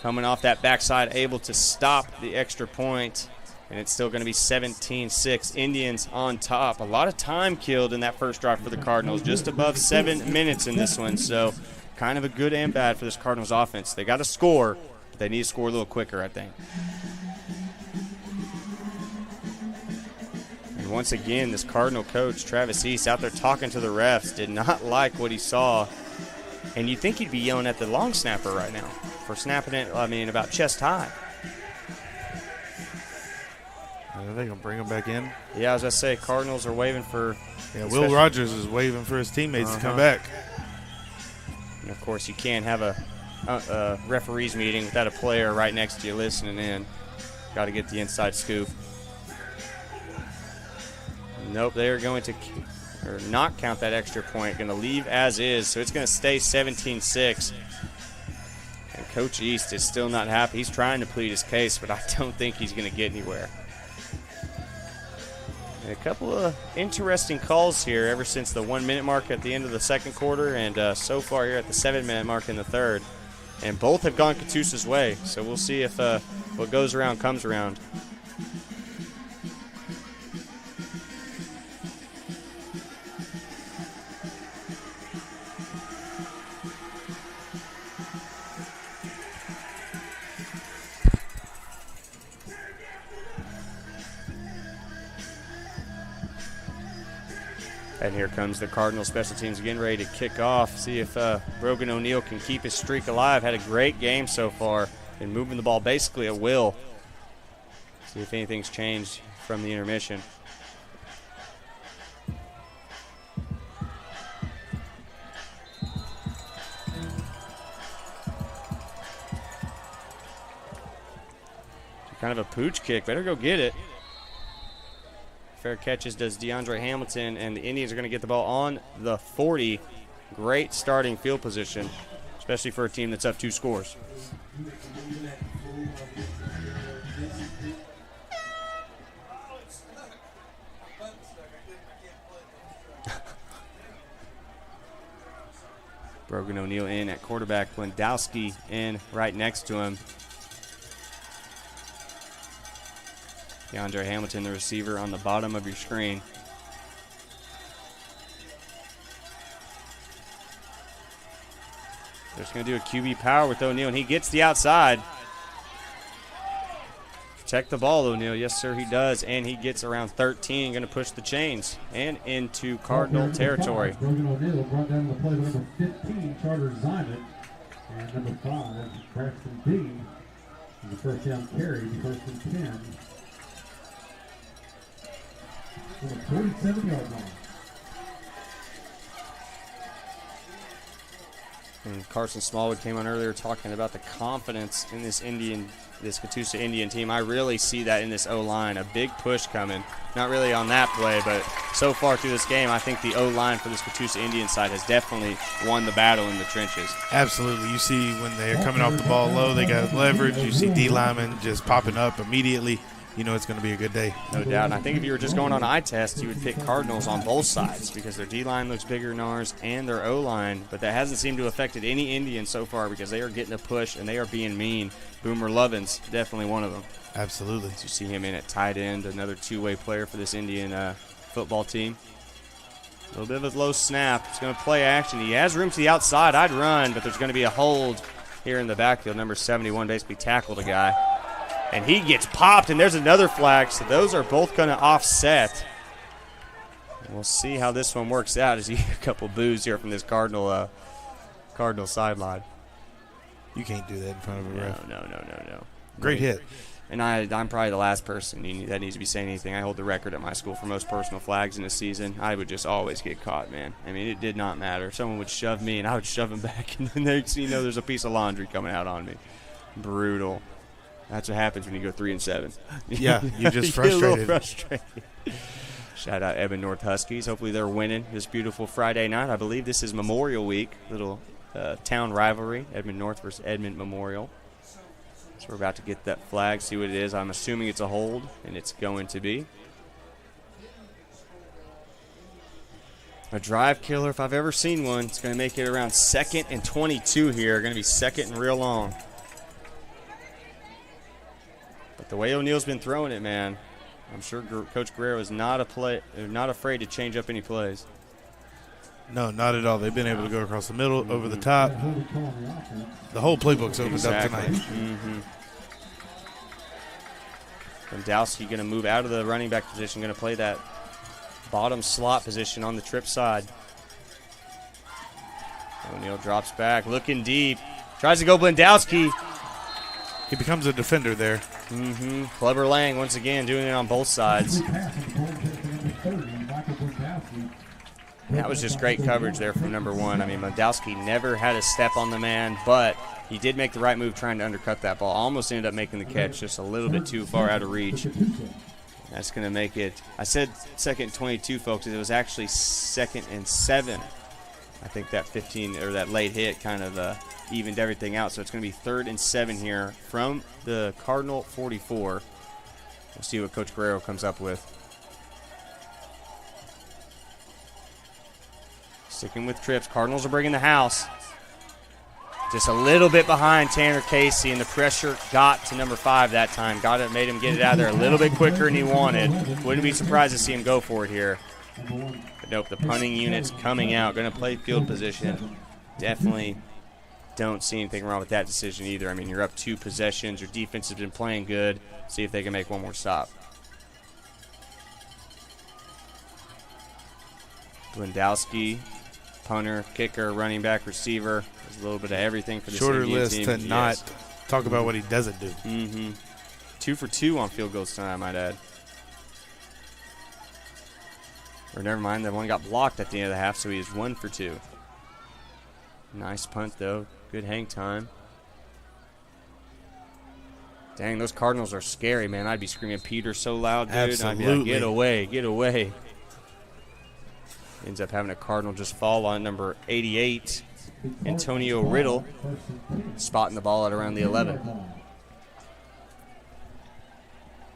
coming off that backside, able to stop the extra point, and it's still going to be 17-6. Indians on top. A lot of time killed in that first drive for the Cardinals, just above 7 minutes in this one. So kind of a good and bad for this Cardinals offense. They got to score. But they need to score a little quicker, I think. And once again, this Cardinal coach, Travis East, out there talking to the refs, did not like what he saw. And you'd think he'd be yelling at the long snapper right now for snapping it, about chest high. Are they going to bring him back in? Yeah, I was going to say, Cardinals are waving for... Yeah, Will Rogers is waving for his teammates to come back. And, of course, you can't have a referees meeting without a player right next to you listening in. Got to get the inside scoop. Nope, they are going to not count that extra point. Going to leave as is, so it's going to stay 17-6. And Coach East is still not happy. He's trying to plead his case, but I don't think he's going to get anywhere. And a couple of interesting calls here ever since the 1 minute mark at the end of the second quarter, and so far here at the 7 minute mark in the third. And both have gone Catoosa's way, so we'll see if what goes around comes around. And here comes the Cardinal special teams again, ready to kick off. See if Brogan O'Neill can keep his streak alive. Had a great game so far and moving the ball basically at will. See if anything's changed from the intermission. Kind of a pooch kick. Better go get it. Fair catches does DeAndre Hamilton, and the Indians are going to get the ball on the 40. Great starting field position, especially for a team that's up 2 scores. Brogan O'Neill in at quarterback. Lewandowski in right next to him. DeAndre Hamilton, the receiver, on the bottom of your screen. They're just going to do a QB power with O'Neill, and he gets the outside. Protect the ball, O'Neill. Yes, sir, he does, and he gets around 13, going to push the chains and into Cardinal territory. Brogan O'Neill brought down the play with number 15, Charter Zyman, and number 5, Braxton Dean. The first down carry, first and 10. On the 47-yard line. And Carson Smallwood came on earlier talking about the confidence in this Catoosa Indian team. I really see that in this O-line. A big push coming. Not really on that play, but so far through this game, I think the O-line for this Catoosa Indian side has definitely won the battle in the trenches. Absolutely. You see when they're coming off the ball low, they got leverage. You see D linemen just popping up immediately. You know it's going to be a good day. No doubt. And I think if you were just going on eye test, you would pick Cardinals on both sides because their D-line looks bigger than ours and their O-line. But that hasn't seemed to have affected any Indian so far because they are getting a push and they are being mean. Boomer Lovin's definitely one of them. Absolutely. So you see him in at tight end, another two-way player for this Indian football team. A little bit of a low snap. He's going to play action. He has room to the outside. I'd run, but there's going to be a hold here in the backfield. Number 71 basically tackled a guy. And he gets popped, and there's another flag. So those are both going to offset. And we'll see how this one works out as you get a couple boos here from this Cardinal sideline. You can't do that in front of a ref. No. Great hit. And I'm probably the last person that needs to be saying anything. I hold the record at my school for most personal flags in a season. I would just always get caught, man. I mean, it did not matter. Someone would shove me, and I would shove him back, and then next thing you know, there's a piece of laundry coming out on me. Brutal. That's what happens when you go 3-7. Yeah, you're just you get a little frustrated. frustrated. Shout out Edmond North Huskies. Hopefully they're winning this beautiful Friday night. I believe this is Memorial Week, little town rivalry, Edmond North versus Edmond Memorial. So we're about to get that flag, see what it is. I'm assuming it's a hold, and it's going to be. A drive killer if I've ever seen one. It's going to make it around 2nd and 22 here. Going to be second and real long. But the way O'Neill's been throwing it, man, I'm sure Coach Guerrero is not afraid to change up any plays. No, not at all. They've been able to go across the middle, over the top. The whole playbook's opened up tonight. Lewandowski going to move out of the running back position, going to play that bottom slot position on the trip side. O'Neill drops back, looking deep. Tries to go Lewandowski. He becomes a defender there. Clever Lang once again doing it on both sides. That was just great coverage there from number 1. I mean, Lewandowski never had a step on the man, but he did make the right move trying to undercut that ball. Almost ended up making the catch just a little bit too far out of reach. That's going to make it, I said 2nd and 22, folks. It was actually 2nd and 7. I think that 15 or that late hit kind of evened everything out. So it's going to be 3rd and 7 here from the Cardinal 44. We'll see what Coach Guerrero comes up with. Sticking with trips. Cardinals are bringing the house. Just a little bit behind Tanner Casey, and the pressure got to number 5 that time. Made him get it out of there a little bit quicker than he wanted. Wouldn't be surprised to see him go for it here. But nope, the punting unit's coming out. Going to play field position. Definitely don't see anything wrong with that decision either. I mean, you're up 2 possessions. Your defense has been playing good. See if they can make one more stop. Lewandowski, punter, kicker, running back, receiver. There's a little bit of everything for this Shorter Indian list team. to not talk about what he doesn't do. Mm-hmm. 2 for 2 on field goals tonight, I might add. Or never mind, that one got blocked at the end of the half, so he is 1 for 2. Nice punt, though. Good hang time. Dang, those Cardinals are scary, man. I'd be screaming Peter so loud, dude. Absolutely. I'd be like, get away, get away. Ends up having a Cardinal just fall on number 88, Antonio Riddle, spotting the ball at around the 11.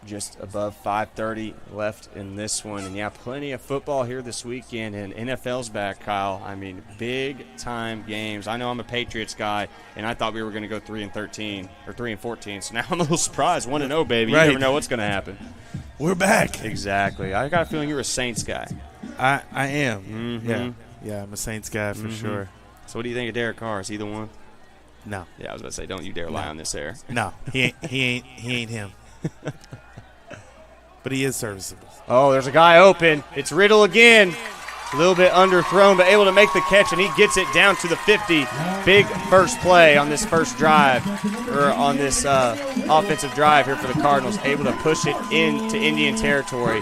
Just above 5:30 left in this one. And, yeah, plenty of football here this weekend. And NFL's back, Kyle. I mean, big-time games. I know I'm a Patriots guy, and I thought we were going to go 3-13 or 3-14. So now I'm a little surprised. 1-0, baby. Right. You never know what's going to happen. We're back. Exactly. I got a feeling you're a Saints guy. I am. Mm-hmm. Yeah, I'm a Saints guy for sure. So what do you think of Derek Carr? Is he the one? No. Yeah, I was about to say, don't you dare lie on this air. No, he ain't him. But he is serviceable. Oh, there's a guy open. It's Riddle again. A little bit underthrown, but able to make the catch, and he gets it down to the 50. Big first play on this first drive, or on this offensive drive here for the Cardinals. Able to push it into Indian territory.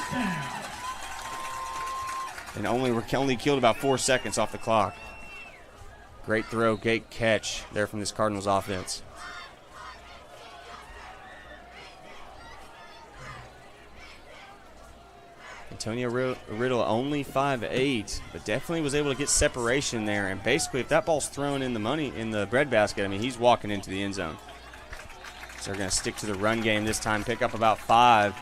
And only killed about 4 seconds off the clock. Great throw, great catch there from this Cardinals offense. Antonio Riddle only 5'8", but definitely was able to get separation there. And basically, if that ball's thrown in the breadbasket, I mean, he's walking into the end zone. So they're going to stick to the run game this time, pick up about 5.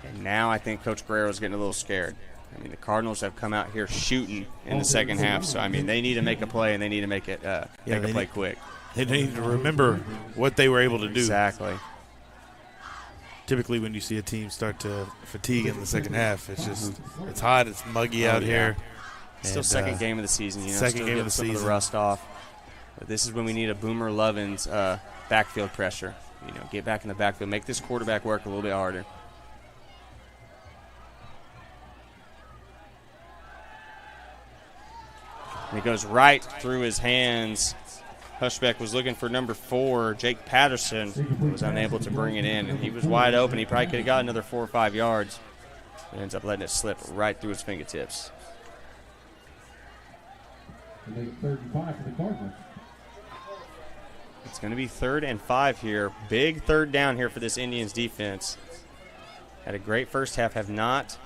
And now I think Coach Guerrero's getting a little scared. I mean, the Cardinals have come out here shooting in the second half. So, I mean, they need to make a play, and they need to make a play quick. They need to remember what they were able to do. Exactly. Typically when you see a team start to fatigue in the second half, it's hot, it's muggy out here. Still second game of the season, you know. Second still game of the some season. Of the rust off. But this is when we need a Boomer Lovins backfield pressure. You know, get back in the backfield, make this quarterback work a little bit harder. And it goes right through his hands. Hushbeck was looking for number 4, Jake Patterson, was unable to bring it in, and he was wide open. He probably could have got another 4 or 5 yards. He ends up letting it slip right through his fingertips. Third and 5 for the Cardinals. It's going to be 3rd and 5 here. Big third down here for this Indians defense. Had a great first half, have not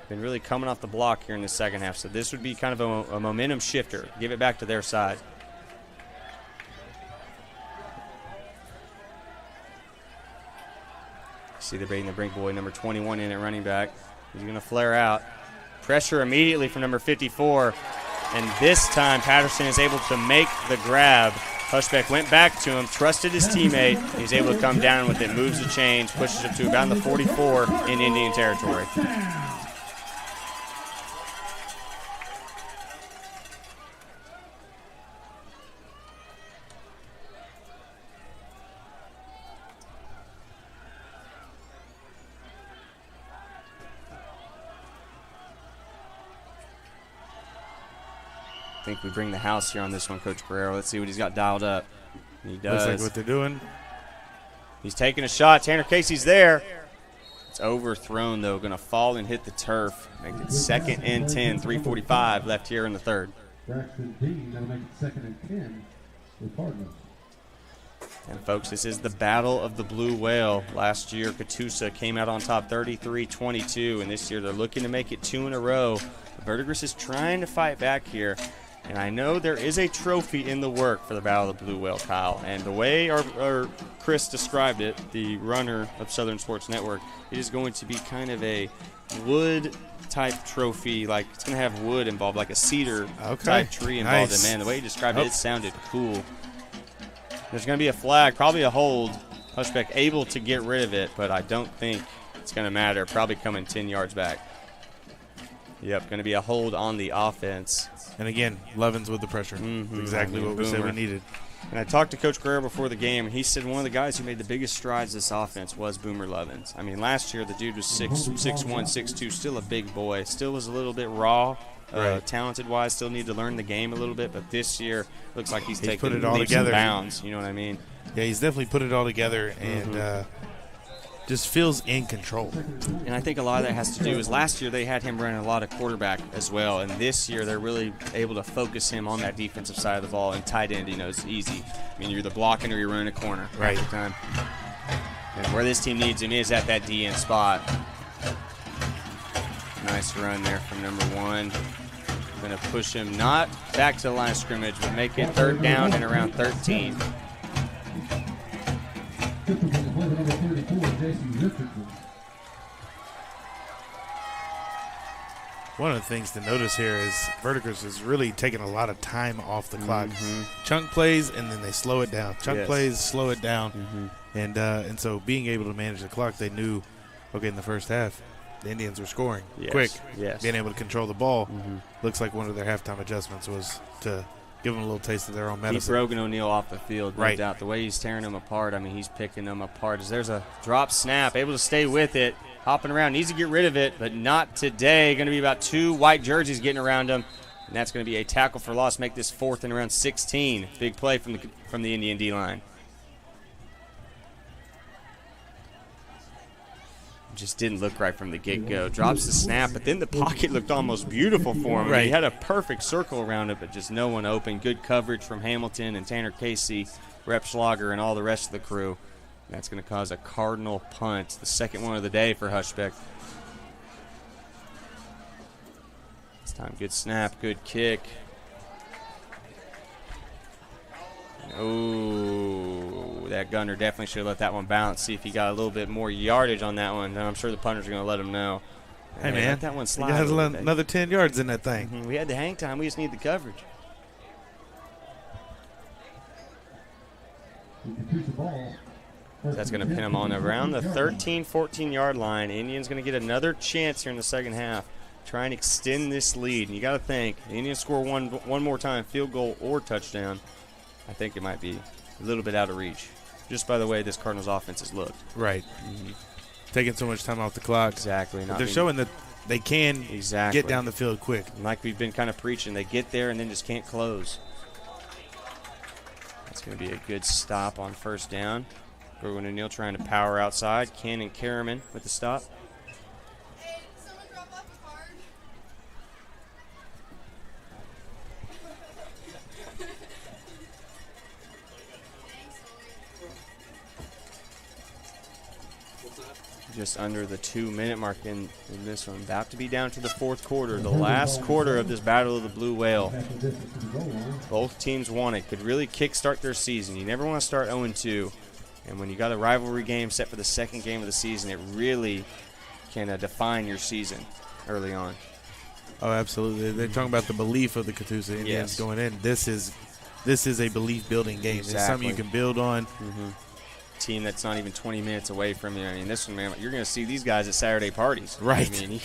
been really coming off the block here in the second half. So this would be kind of a momentum shifter. Give it back to their side. See they're bringing the Brink boy, number 21 in at running back. He's going to flare out. Pressure immediately from number 54. And this time Patterson is able to make the grab. Hushbeck went back to him, trusted his teammate. He's able to come down with it, moves the chains, pushes it to about the 44 in Indian territory. I think we bring the house here on this one, Coach Guerrero. Let's see what he's got dialed up. He does. Looks like what they're doing. He's taking a shot. Tanner Casey's there. It's overthrown, though. Going to fall and hit the turf. Make it 2nd and 10. 3:45 left here in the third. Braxton Dean, that'll make it 2nd and 10 for the Cardinals. And, folks, this is the Battle of the Blue Whale. Last year, Catoosa came out on top 33-22, and this year they're looking to make it 2 in a row. Verdigris is trying to fight back here. And I know there is a trophy in the work for the Battle of the Blue Whale, Kyle. And the way our Chris described it, the runner of Southern Sports Network, it is going to be kind of a wood-type trophy. Like, it's going to have wood involved, like a cedar-type tree involved. Nice. And, man, the way he described it sounded cool. There's going to be a flag, probably a hold. Hushbeck able to get rid of it, but I don't think it's going to matter. Probably coming 10 yards back. Yep, going to be a hold on the offense. And again, Levens with the pressure. Exactly what we said we needed. And I talked to Coach Guerrero before the game, and he said one of the guys who made the biggest strides this offense was Boomer Levens. I mean, last year the dude was 6'1", 6'2", still a big boy, still was a little bit raw, talented-wise, still need to learn the game a little bit, but this year looks like he's taken put it all leaps together. and bounds, you know what I mean? Yeah, he's definitely put it all together and just feels in control. And I think a lot of that has to do is last year they had him running a lot of quarterback as well, and this year they're really able to focus him on that defensive side of the ball. And tight end, it's easy. I mean, you're either blocking or you're running a corner right all the time. And where this team needs him is at that DN spot. Nice run there from number 1. Going to push him not back to the line of scrimmage, but make it 3rd down and around 13. One of the things to notice here is Verdigris is really taking a lot of time off the clock. Chunk plays, and then they slow it down. Chunk plays, slow it down. And so being able to manage the clock, they knew, okay, in the first half, the Indians were scoring quick. Being able to control the ball. Looks like one of their halftime adjustments was to give them a little taste of their own medicine. Keep Rogan O'Neal off the field, no doubt. The way he's tearing them apart, I mean, he's picking them apart. As there's a drop snap, able to stay with it, hopping around, needs to get rid of it, but not today. Going to be about 2 white jerseys getting around him, and that's going to be a tackle for loss. Make this 4th and around 16. Big play from the Indian D-line. Just didn't look right from the get-go. Drops the snap, but then the pocket looked almost beautiful for him. He had a perfect circle around it, but just no one open. Good coverage from Hamilton and Tanner Casey, Rep Schlager, and all the rest of the crew. That's going to cause a Cardinal punt, the second one of the day for Hushbeck. This time, good snap, good kick. Oh, that gunner definitely should have let that one bounce. See if he got a little bit more yardage on that one. And I'm sure the punters are going to let him know. Hey, man, let that one slide. He has another 10 yards in that thing. We had the hang time. We just need the coverage. That's going to pin him on around the 13, 14-yard line. Indians going to get another chance here in the second half. Try and extend this lead. And you got to think, the Indians score one more time, field goal or touchdown. I think it might be a little bit out of reach, just by the way this Cardinals offense has looked. Right. Taking so much time off the clock. Exactly. But they're showing that they can get down the field quick. And like we've been kind of preaching, they get there and then just can't close. That's going to be a good stop on 1st down. Rowan O'Neal trying to power outside. Ken and Karaman with the stop. Just under the 2-minute mark in this one. About to be down to the 4th quarter, the last quarter of this Battle of the Blue Whale. Both teams want it. Could really kickstart their season. You never want to start 0-2. And when you got a rivalry game set for the 2nd game of the season, it really can define your season early on. Oh, absolutely. They're talking about the belief of the Catoosa Indians going in. This is a belief-building game. Exactly. It's something you can build on. Team that's not even 20 minutes away from you. I mean, this one, man, you're going to see these guys at Saturday parties. Right. I mean, you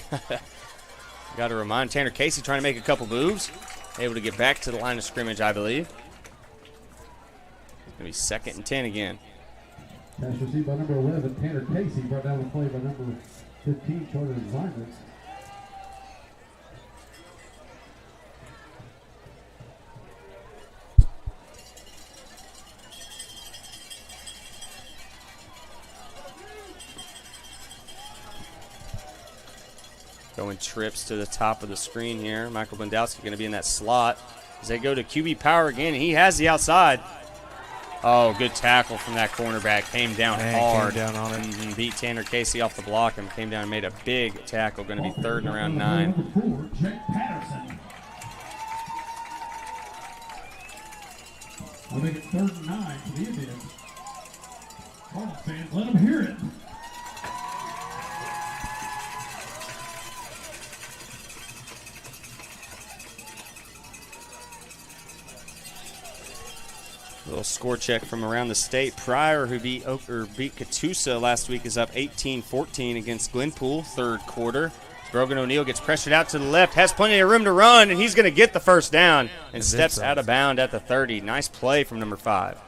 got to remind Tanner Casey trying to make a couple moves, able to get back to the line of scrimmage, I believe. It's going to be 2nd and 10 again. Pass received by number 11, Tanner Casey, brought down the play by number 15, Charter Assignments. Going trips to the top of the screen here. Michael Bondowski going to be in that slot as they go to QB power again, and he has the outside. Oh, good tackle from that cornerback. Came down hard. Came down on it. Beat Tanner Casey off the block and came down and made a big tackle. Going to be 3rd and around 9. Number 4, Jack Patterson. We'll make it 3rd and 9 for the Indians. Cardinals fans, let them hear it. Little score check from around the state. Pryor, who beat Catoosa last week, is up 18-14 against Glenpool, 3rd quarter. Brogan O'Neill gets pressured out to the left, has plenty of room to run, and he's going to get the first down and steps out of bound at the 30. Nice play from number 5.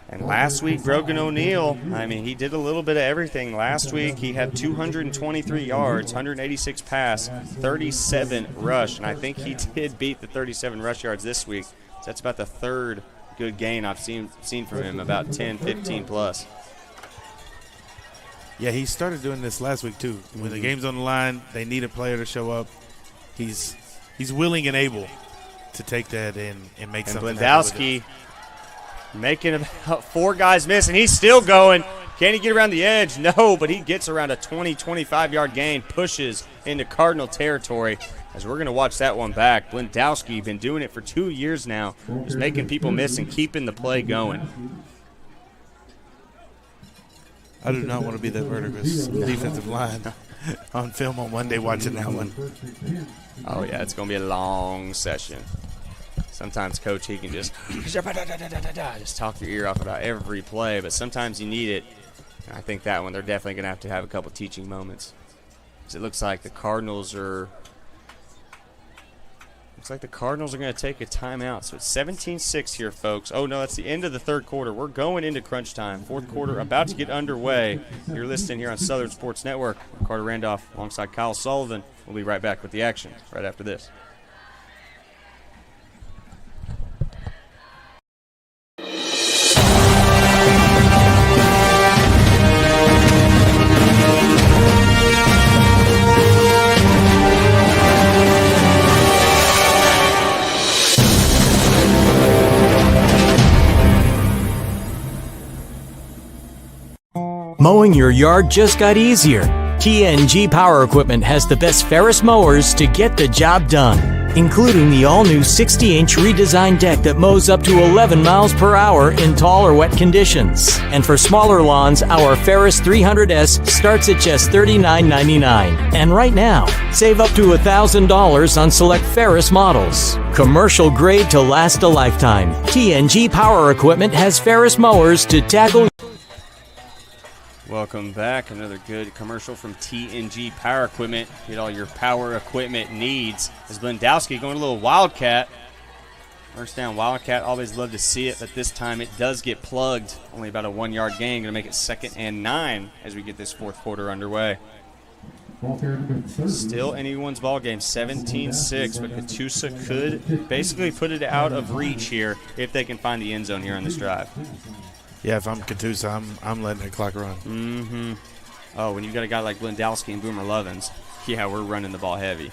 And last week, Brogan O'Neill, I mean, he did a little bit of everything. Last week, he had 223 yards, 186 pass, 37 rush, and I think he did beat the 37 rush yards this week. So that's about the third good gain I've seen from him, about 10, 15 plus. Yeah, he started doing this last week too. When the game's on the line, they need a player to show up. He's willing and able to take that and make something happen with it. Making about 4 guys miss, and he's still going. Can he get around the edge? No, but he gets around a 20, 25-yard gain, pushes into Cardinal territory. As we're going to watch that one back. Blendowski been doing it for 2 years now, just making people miss and keeping the play going. I do not want to be that Verdigris defensive line on film on Monday watching that one. Oh, yeah, it's going to be a long session. Sometimes, Coach, he can just talk your ear off about every play, but sometimes you need it. And I think that one, they're definitely going to have a couple teaching moments. Because it looks like the Cardinals are going to take a timeout. So it's 17-6 here, folks. Oh, no, that's the end of the third quarter. We're going into crunch time. Fourth quarter about to get underway. You're listening here on Southern Sports Network. I'm Carter Randolph alongside Kyle Sullivan. We'll be right back with the action right after this. Mowing your yard just got easier. TNG Power Equipment has the best Ferris mowers to get the job done, including the all-new 60-inch redesigned deck that mows up to 11 miles per hour in tall or wet conditions. And for smaller lawns, our Ferris 300S starts at just $39.99. And right now, save up to $1,000 on select Ferris models. Commercial grade to last a lifetime. TNG Power Equipment has Ferris mowers to tackle. Welcome back. Another good commercial from TNG Power Equipment. Get all your power equipment needs. As Blendowski going a little Wildcat. First down Wildcat. Always love to see it, but this time it does get plugged. Only about a 1-yard gain. Going to make it 2nd and 9 as we get this fourth quarter underway. Still anyone's ball game, 17-6, but Catoosa could basically put it out of reach here if they can find the end zone here on this drive. Yeah, if I'm Catoosa, I'm letting the clock run. Mm-hmm. Oh, when you've got a guy like Blendowski and Boomer Lovins, yeah, we're running the ball heavy.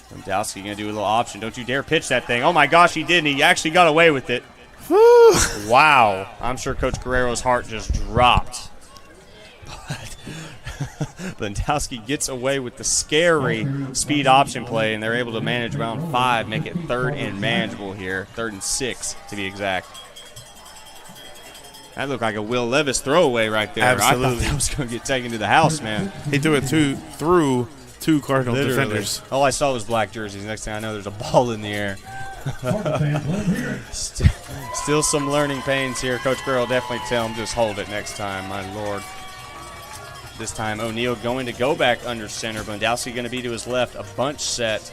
Blendowski going to do a little option. Don't you dare pitch that thing. Oh, my gosh, he didn't. He actually got away with it. Wow. I'm sure Coach Guerrero's heart just dropped. But Blendowski gets away with the scary speed option play, and they're able to manage round 5, make it 3rd and manageable here, 3rd and 6 to be exact. That looked like a Will Levis throwaway right there. Absolutely. I thought that was going to get taken to the house, man. He threw it through 2 Cardinal defenders. All I saw was black jerseys. Next thing I know, there's a ball in the air. Still some learning pains here. Coach Burrow will definitely tell him just hold it next time, my Lord. This time O'Neill going to go back under center. Blendowski going to be to his left. A bunch set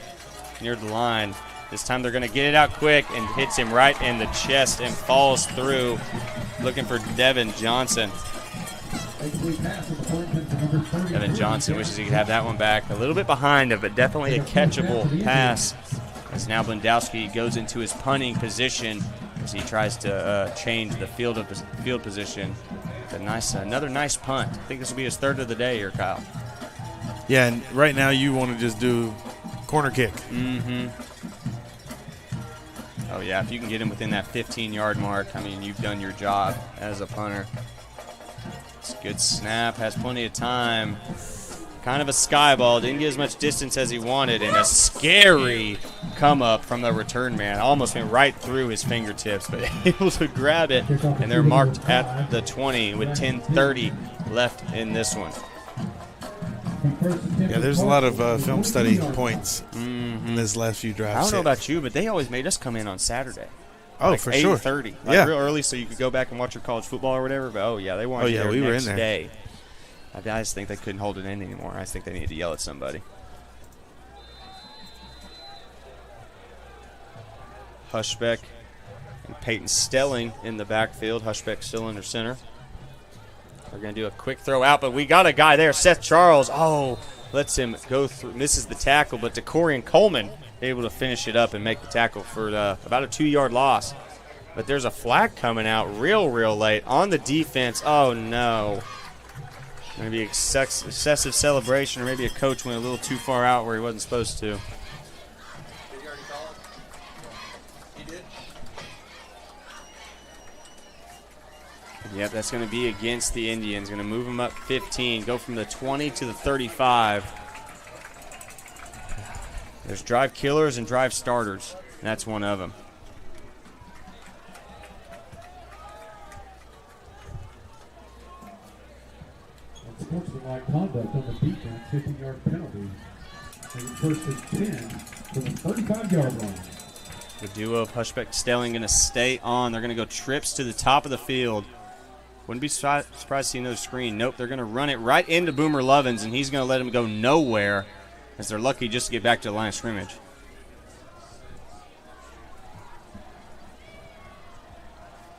near the line. This time they're going to get it out quick and hits him right in the chest and falls through. Looking for Devin Johnson. Devin Johnson wishes he could have that one back. A little bit behind him, but definitely a catchable pass. As now Blendowski goes into his punting position as he tries to change the field position. Another nice punt. I think this will be his 3rd of the day here, Kyle. Yeah, and right now you want to just do corner kick. Mm-hmm. Oh, yeah, if you can get him within that 15-yard mark, I mean, you've done your job as a punter. It's a good snap, has plenty of time. Kind of a sky ball, didn't get as much distance as he wanted, and a scary come up from the return man. Almost went right through his fingertips, but able to grab it, and they're marked at the 20 with 10:30 left in this one. Yeah, there's a lot of film study points in this last few drives. I don't know about you, but they always made us come in on Saturday. Oh, like for sure. 8:30. Yeah. Real early so you could go back and watch your college football or whatever. But, oh, yeah, they wanted we were in there. Day. I just think they couldn't hold it in anymore. I think they needed to yell at somebody. Hushbeck and Peyton Stelling in the backfield. Hushbeck still under center. They're going to do a quick throw out, but we got a guy there, Seth Charles. Oh, lets him go through, misses the tackle, but DeCorian Coleman able to finish it up and make the tackle for about a 2-yard loss. But there's a flag coming out real late on the defense. Oh, no. Going to be excessive celebration, or maybe a coach went a little too far out where he wasn't supposed to. Yep, that's going to be against the Indians. Going to move them up 15, go from the 20 to the 35. There's drive killers and drive starters, and that's one of them. Unsportsmanlike conduct on the defense, 15-yard penalty. And first and 10 from the 35-yard line. The duo of Hushbeck Stelling going to stay on. They're going to go trips to the top of the field. Wouldn't be surprised to see another screen. Nope, they're going to run it right into Boomer Lovins, and he's going to let him go nowhere, as they're lucky just to get back to the line of scrimmage.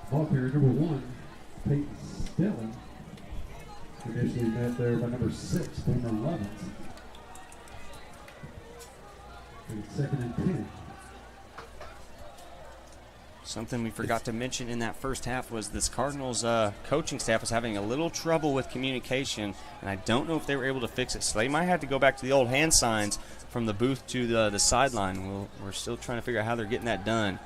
Ball carrier number 1, Peyton Stelling. Initially met there by number 6, Boomer Lovins. And second and 10. Something we forgot to mention in that first half was this Cardinals coaching staff was having a little trouble with communication, and I don't know if they were able to fix it. So they might have to go back to the old hand signs from the booth to the sideline. We're still trying to figure out how they're getting that done.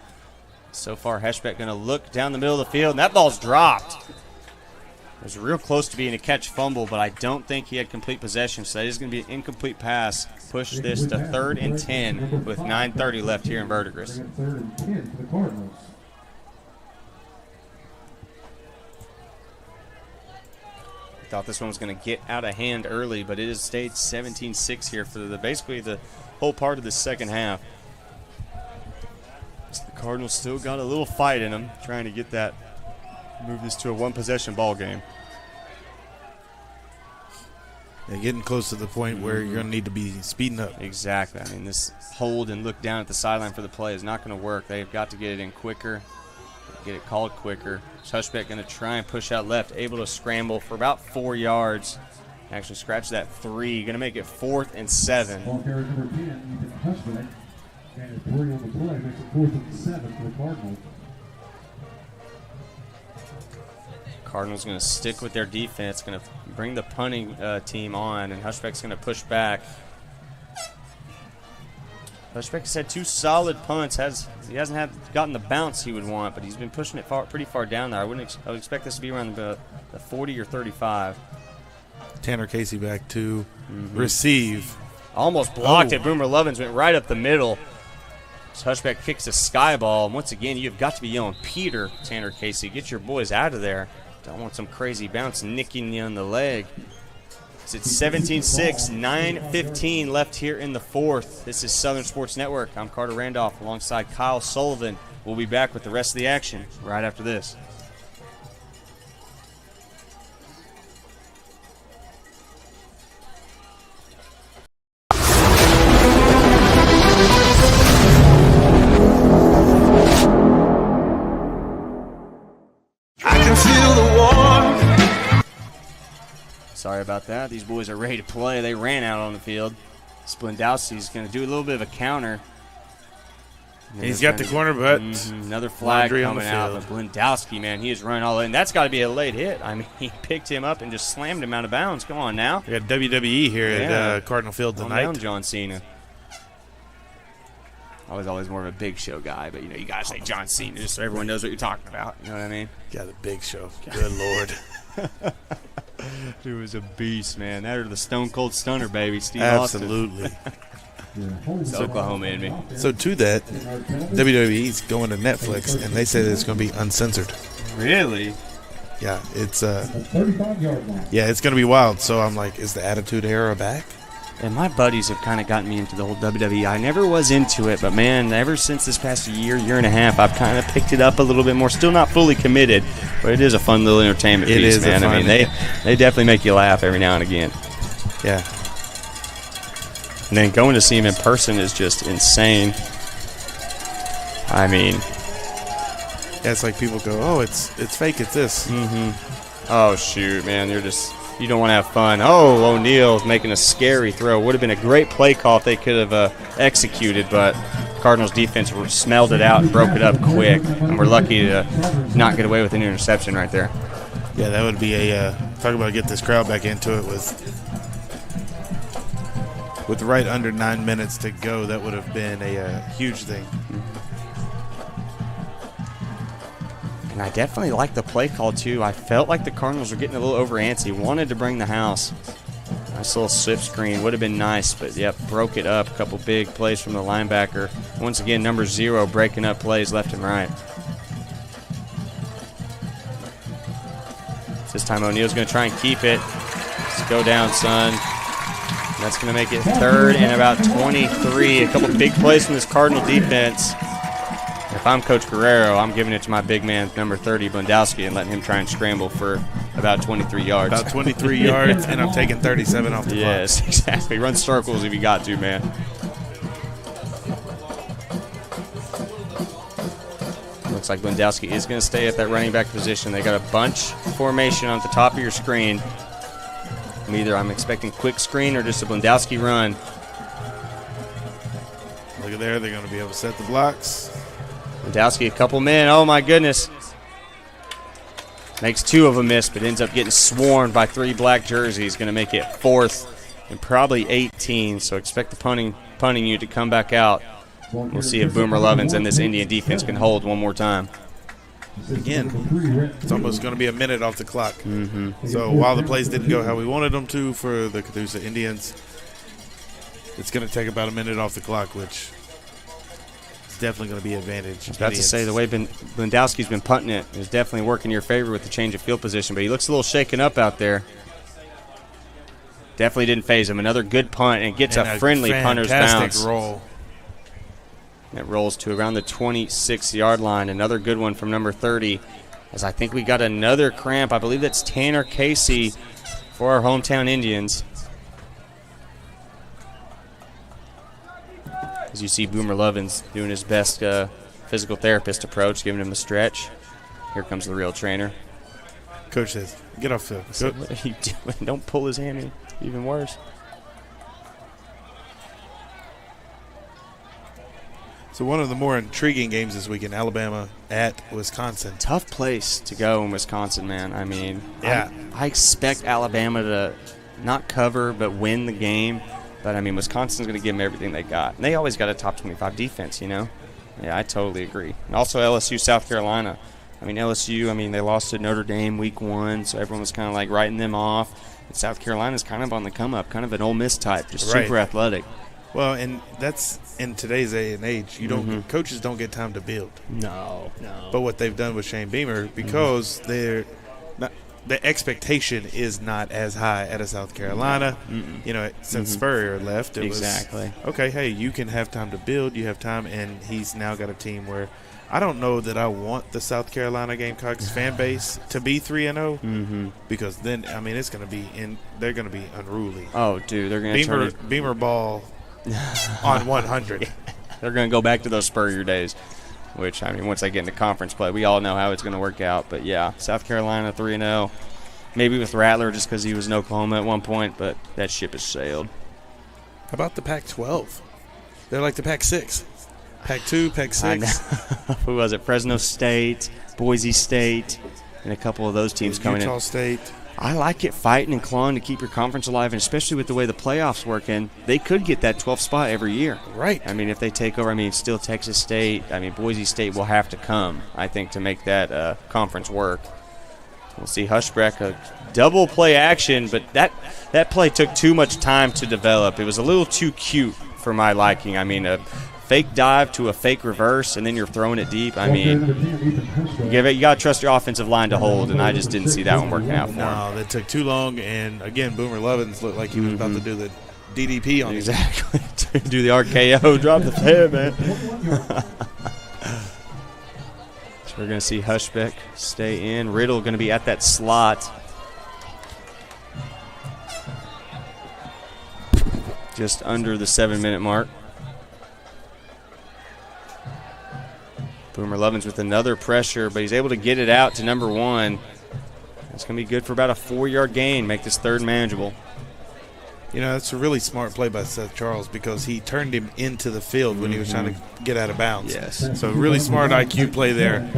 So far, Hushbeck going to look down the middle of the field, and that ball's dropped. It was real close to being a catch fumble, but I don't think he had complete possession, so that is going to be an incomplete pass. Push this to 3rd and 10 with 9:30 left here in Verdigris. 3rd and 10 for the Cardinals. Thought this one was going to get out of hand early, but it has stayed 17-6 here for basically the whole part of the second half. So the Cardinals still got a little fight in them, trying to get that, move this to a one-possession ball game. Yeah, getting close to the point where you're going to need to be speeding up. Exactly. I mean, this hold and look down at the sideline for the play is not going to work. They've got to get it in quicker, get it called quicker. Hushbeck going to try and push out left, able to scramble for about 4 yards. Actually scratch that 3. Going to make it 4th and 7. Ball carrier number 10, Ethan Hushbeck. And a 3 on the play, makes it 4th and 7 for the Cardinals. Cardinals going to stick with their defense, going to bring the punting team on, and Hushbeck's going to push back. Hushbeck has had 2 solid punts. He hasn't gotten the bounce he would want, but he's been pushing it pretty far down there. I would expect this to be around the 40 or 35. Tanner Casey back to receive. Almost blocked it. Boomer Lovins went right up the middle. So Hushbeck kicks a sky ball, and once again, you've got to be yelling, Peter, Tanner Casey, get your boys out of there. Don't want some crazy bounce nicking you on the leg. It's 17-6, 9:15 left here in the 4th. This is Southern Sports Network. I'm Carter Randolph alongside Kyle Sullivan. We'll be back with the rest of the action right after this. Sorry about that. These boys are ready to play. They ran out on the field. Splendowski's going to do a little bit of a counter. He's got the corner, but another flag coming out. But Blendowski, man, he is running all in. That's got to be a late hit. I mean, he picked him up and just slammed him out of bounds. Come on now. We got WWE here at Cardinal Field tonight. Down John Cena. I was always more of a Big Show guy, but, you got to say John Cena just so everyone knows what you're talking about. You know what I mean? Yeah, the Big Show. Good Lord. He was a beast, man. That or the Stone Cold Stunner, baby. Steve Absolutely. Austin. It's Oklahoma in me. So to that, WWE's going to Netflix, and they say that it's going to be uncensored. Really? Yeah, it's 35-yard line. Yeah, it's going to be wild. So I'm like, is the Attitude Era back? And my buddies have kind of gotten me into the whole WWE. I never was into it, but man, ever since this past year and a half, I've kind of picked it up a little bit more. Still not fully committed, but it is a fun little entertainment piece, man. I mean, they definitely make you laugh every now and again. Yeah. And then going to see him in person is just insane. I mean, yeah, it's like people go, "Oh, it's fake. It's this." Oh shoot, man, you don't want to have fun. Oh, O'Neal's making a scary throw. Would have been a great play call if they could have executed, but Cardinals defense smelled it out and broke it up quick, and we're lucky to not get away with an interception right there. Yeah, that would be talk about get this crowd back into it with right under 9 minutes to go. That would have been a huge thing. And I definitely like the play call, too. I felt like the Cardinals were getting a little over antsy. Wanted to bring the house. Nice little slip screen. Would have been nice, but, yep, broke it up. A couple big plays from the linebacker. Once again, number 0 breaking up plays left and right. This time O'Neal's going to try and keep it. Let's go down, son. That's going to make it 3rd and about 23. A couple big plays from this Cardinal defense. If I'm Coach Guerrero, I'm giving it to my big man, number 30, Blendowski, and letting him try and scramble for about 23 yards. About 23 yards, and I'm taking 37 off the clock. Yes, exactly. Run circles if you got to, man. Looks like Blendowski is going to stay at that running back position. They got a bunch formation on the top of your screen. Either I'm expecting quick screen or just a Blendowski run. Look at there. They're going to be able to set the blocks. Blendowski, a couple men. Oh, my goodness. Makes 2 of them miss, but ends up getting swarmed by 3 black jerseys. Going to make it 4th and probably 18. So expect the punting unit to come back out. We'll see if Boomer Lovins and this Indian defense can hold one more time. Again, it's almost going to be a minute off the clock. So while the plays didn't go how we wanted them to for the Catoosa Indians, it's going to take about a minute off the clock, which is definitely going to be an advantage. I was about to say, the way Blendowski's been punting it is definitely working in your favor with the change of field position, but he looks a little shaken up out there. Definitely didn't phase him. Another good punt, and gets a friendly punter's bounce. Roll. It rolls to around the 26-yard line. Another good one from number 30. As I think we got another cramp. I believe that's Tanner Casey for our hometown Indians. As you see Boomer Lovins doing his best physical therapist approach, giving him a stretch. Here comes the real trainer. Coach says, get off field. What are you doing? Don't pull his hammy. Even worse. So one of the more intriguing games this weekend, Alabama at Wisconsin. Tough place to go in Wisconsin, man. I mean, yeah. I expect Alabama to not cover but win the game. But, I mean, Wisconsin's going to give them everything they got. And they always got a top 25 defense, you know? Yeah, I totally agree. And also LSU, South Carolina. I mean, LSU, they lost to Notre Dame week 1, so everyone was kind of like writing them off. And South Carolina's kind of on the come-up, kind of an Ole Miss type, just super athletic. Well, and that's in today's day and age. You don't coaches don't get time to build. No. But what they've done with Shane Beamer, because they're not, the expectation is not as high at a South Carolina. You know, since Spurrier left, it was okay. Hey, you can have time to build. You have time, and he's now got a team where I don't know that I want the South Carolina Gamecocks fan base to be 3-0 because then it's going to be they're going to be unruly. Oh, dude, they're going to Beamer ball. On 100. They're going to go back to those Spurrier days, which, once they get into conference play, we all know how it's going to work out. But, yeah, South Carolina 3-0. Maybe with Rattler just because he was in Oklahoma at one point, but that ship has sailed. How about the Pac-12? They're like the Pac-6. Pac-2, Pac-6. Who was it? Fresno State, Boise State, and a couple of those teams coming in. Utah State. I like it fighting and clawing to keep your conference alive, and especially with the way the playoffs work in, they could get that 12th spot every year. Right. If they take over, still Texas State, Boise State will have to come, I think, to make that conference work. We'll see Hushbreck, a double play action, but that play took too much time to develop. It was a little too cute for my liking. A fake dive to a fake reverse, and then you're throwing it deep. You got to trust your offensive line to hold, and I just didn't see that one working out for him. No, that took too long, and again, Boomer Lovins looked like he was about to do the DDP on him. Exactly. Do the RKO, drop the head, man. So we're going to see Hushbeck stay in. Riddle going to be at that slot. Just under the 7-minute mark. Boomer Lovins with another pressure, but he's able to get it out to number 1. That's going to be good for about a 4-yard gain, make this third manageable. You know, that's a really smart play by Seth Charles because he turned him into the field when he was trying to get out of bounds. Yes. So really smart IQ play there.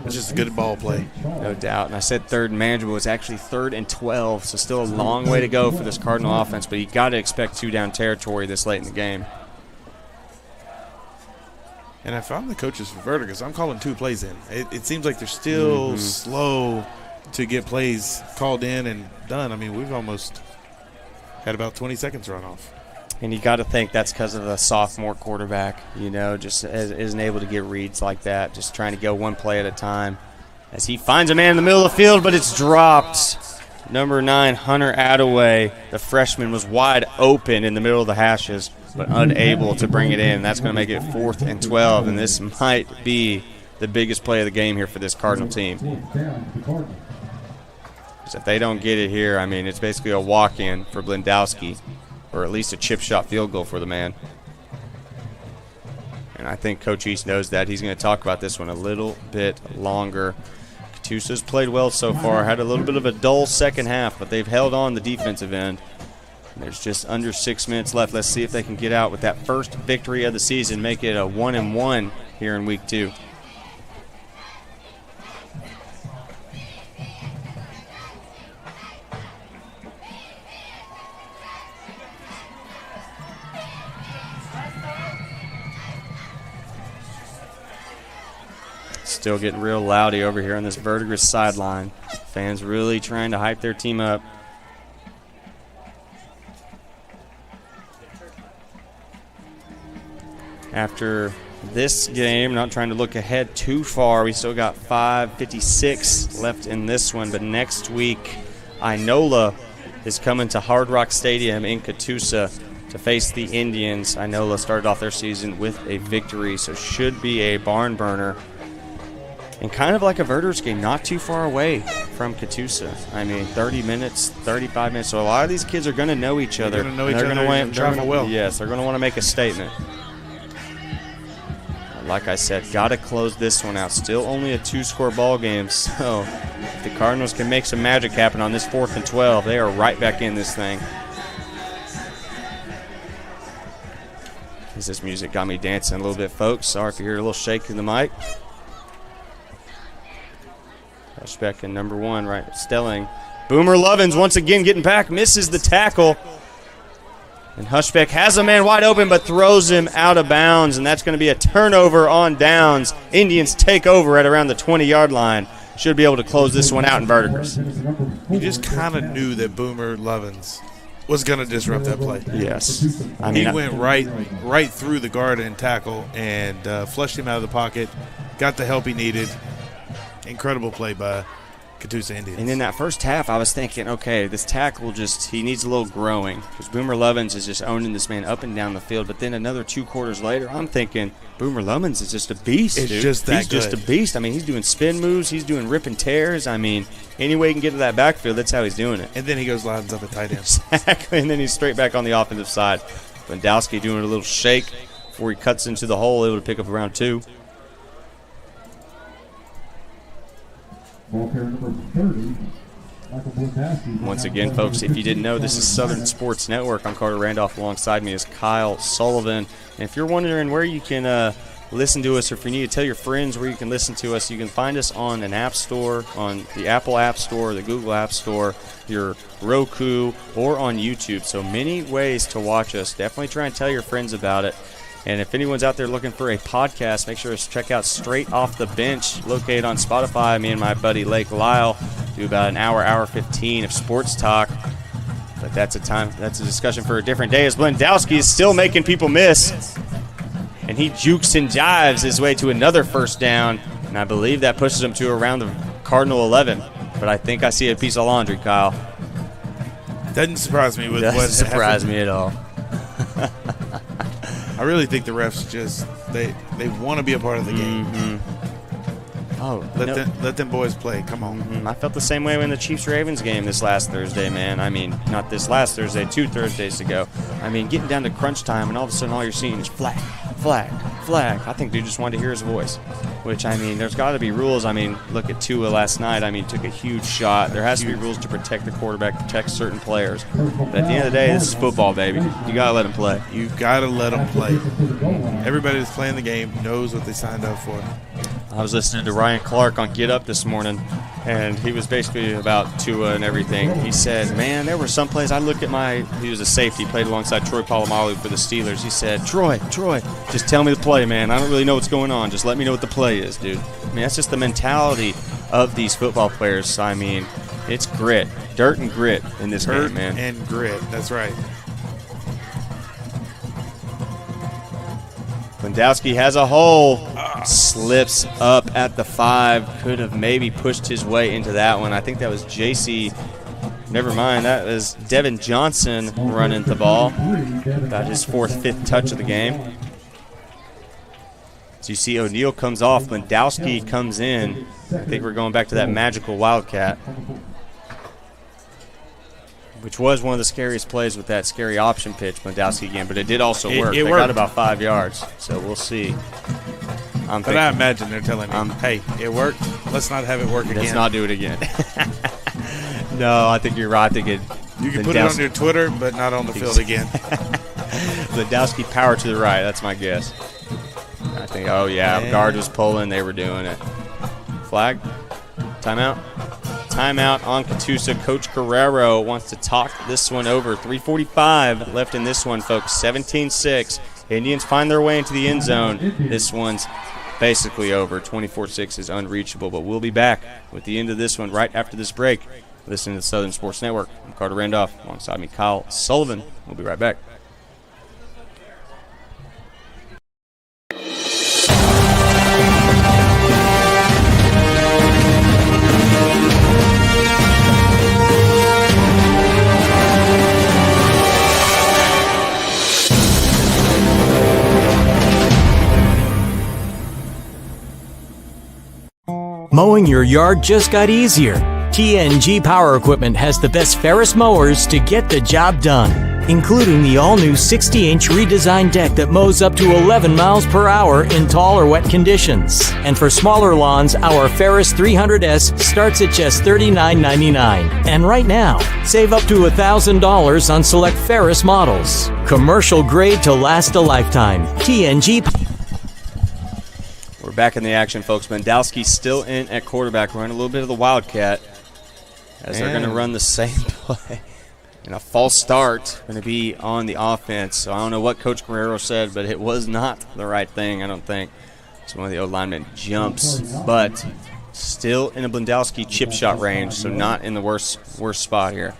It's just a good ball play. No doubt. And I said third and manageable. It's actually 3rd and 12, so still a long way to go for this Cardinal offense, but you got to expect 2-down territory this late in the game. And if I'm the coaches for Verdigris, I'm calling 2 plays in. It seems like they're still slow to get plays called in and done. I mean, we've almost had about 20 seconds run off. And you got to think that's because of the sophomore quarterback, you know, just isn't able to get reads like that, just trying to go one play at a time. As he finds a man in the middle of the field, but it's dropped. Number 9, Hunter Attaway, the freshman, was wide open in the middle of the hashes, but unable to bring it in. That's going to make it 4th and 12, and this might be the biggest play of the game here for this Cardinal team. If they don't get it here, I mean, it's basically a walk-in for Blendowski, or at least a chip shot field goal for the man. And I think Coach East knows that. He's going to talk about this one a little bit longer. Catoosa's played well so far, had a little bit of a dull second half, but they've held on the defensive end. And there's just under 6 minutes left. Let's see if they can get out with that first victory of the season, make it a 1-1 here in week 2. Still getting real loudy over here on this Verdigris sideline. Fans really trying to hype their team up. After this game, not trying to look ahead too far, we still got 5:56 left in this one. But next week, Inola is coming to Hard Rock Stadium in Catoosa to face the Indians. Inola started off their season with a victory, so should be a barn burner. And kind of like a Verdigris game, not too far away from Catoosa. I mean, 30 minutes, 35 minutes. So a lot of these kids are going to know each other. They're going to know each other and travel well. Yes, they're going to want to make a statement. Like I said, got to close this one out. Still only a 2-score ball game. So if the Cardinals can make some magic happen on this 4th and 12, they are right back in this thing. This music got me dancing a little bit, folks. Sorry if you hear a little shake in the mic. Hushbeck and number 1, right, Stelling. Boomer Lovins once again getting back, misses the tackle. And Hushbeck has a man wide open but throws him out of bounds, and that's going to be a turnover on downs. Indians take over at around the 20-yard line. Should be able to close this one out in Verdigris. You just kind of knew that Boomer Lovins was going to disrupt that play. Yes. I mean, he went right through the guard and tackle and flushed him out of the pocket, got the help he needed. Incredible play by Catoosa Indians. And in that first half, I was thinking, okay, this tackle he needs a little growing because Boomer Lovins is just owning this man up and down the field. But then another 2 quarters later, I'm thinking Boomer Lovins is just a beast, it's dude. Just that he's good. Just a beast. I mean, he's doing spin moves. He's doing rip and tears. I mean, any way he can get to that backfield, that's how he's doing it. And then he goes lines up at tight end. Exactly, and then he's straight back on the offensive side. Blendowski doing a little shake before he cuts into the hole, able to pick up around 2. Once again, folks, if you didn't know, this is Southern Sports Network. I'm Carter Randolph. Alongside me is Kyle Sullivan. And if you're wondering where you can listen to us, or if you need to tell your friends where you can listen to us, you can find us on an app store, on the Apple App Store, the Google App Store, your Roku, or on YouTube. So many ways to watch us. Definitely try and tell your friends about it. And if anyone's out there looking for a podcast, make sure to check out Straight Off the Bench, located on Spotify. Me and my buddy Lake Lyle do about an hour 15 of sports talk. But that's a discussion for a different day, as Blendowski is still making people miss. And he jukes and jives his way to another first down. And I believe that pushes him to around the Cardinal 11. But I think I see a piece of laundry, Kyle. Doesn't surprise me with Doesn't what surprise happened. me at all. I really think the refs just they want to be a part of the game. Oh, let them boys play. Come on. I felt the same way in the Chiefs-Ravens game this last Thursday, man. I mean, not this last Thursday, 2 Thursdays ago. I mean, getting down to crunch time, and all of a sudden all you're seeing is flag, flag, flag. I think dude just wanted to hear his voice, which, I mean, there's got to be rules. I mean, look at Tua last night. I mean, took a huge shot. There has to be rules to protect the quarterback, protect certain players. But at the end of the day, this is football, baby. You got to let them play. You got to let them play. Everybody that's playing the game knows what they signed up for. I was listening to Ryan Clark on Get Up this morning, and he was basically about Tua and everything. He said, man, there were some plays I looked at he was a safety, played alongside Troy Polamalu for the Steelers. He said, Troy, just tell me the play, man. I don't really know what's going on. Just let me know what the play is, dude. I mean, that's just the mentality of these football players. I mean, it's grit, dirt and grit in this game, man. Dirt and grit, that's right. Lewandowski has a hole, slips up at the 5, could have maybe pushed his way into that one. I think that was JC, never mind, that was Devin Johnson running the ball. About his 4th, 5th touch of the game. So you see O'Neal comes off, Lewandowski comes in. I think we're going back to that magical Wildcat, which was one of the scariest plays with that scary option pitch, Lewandowski again, but it did also work. They got about 5 yards, so we'll see. But I imagine they're telling me, hey, it worked. Let's not have it work again. Let's not do it again. No, I think you're right. I think you can put it on your Twitter, but not on the field again. Lewandowski power to the right. That's my guess. I think, oh, yeah, guard was pulling. They were doing it. Flag? Timeout? Timeout on Catoosa. Coach Guerrero wants to talk this one over. 3:45 left in this one, folks. 17-6. Indians find their way into the end zone. This one's basically over. 24-6 is unreachable, but we'll be back with the end of this one right after this break. Listening to the Southern Sports Network. I'm Carter Randolph. Alongside me, Kyle Sullivan. We'll be right back. Mowing your yard just got easier. TNG Power Equipment has the best Ferris mowers to get the job done, including the all-new 60-inch redesigned deck that mows up to 11 miles per hour in tall or wet conditions. And for smaller lawns, our Ferris 300S starts at just $39.99. And right now, save up to $1,000 on select Ferris models. Commercial grade to last a lifetime. TNG. We're back in the action, folks. Lewandowski still in at quarterback. We're in a little bit of the Wildcat as they're going to run the same play. And a false start going to be on the offense. So I don't know what Coach Guerrero said, but it was not the right thing, I don't think. So one of the O-linemen jumps, but still in a Lewandowski chip shot range, so not in the worst spot here.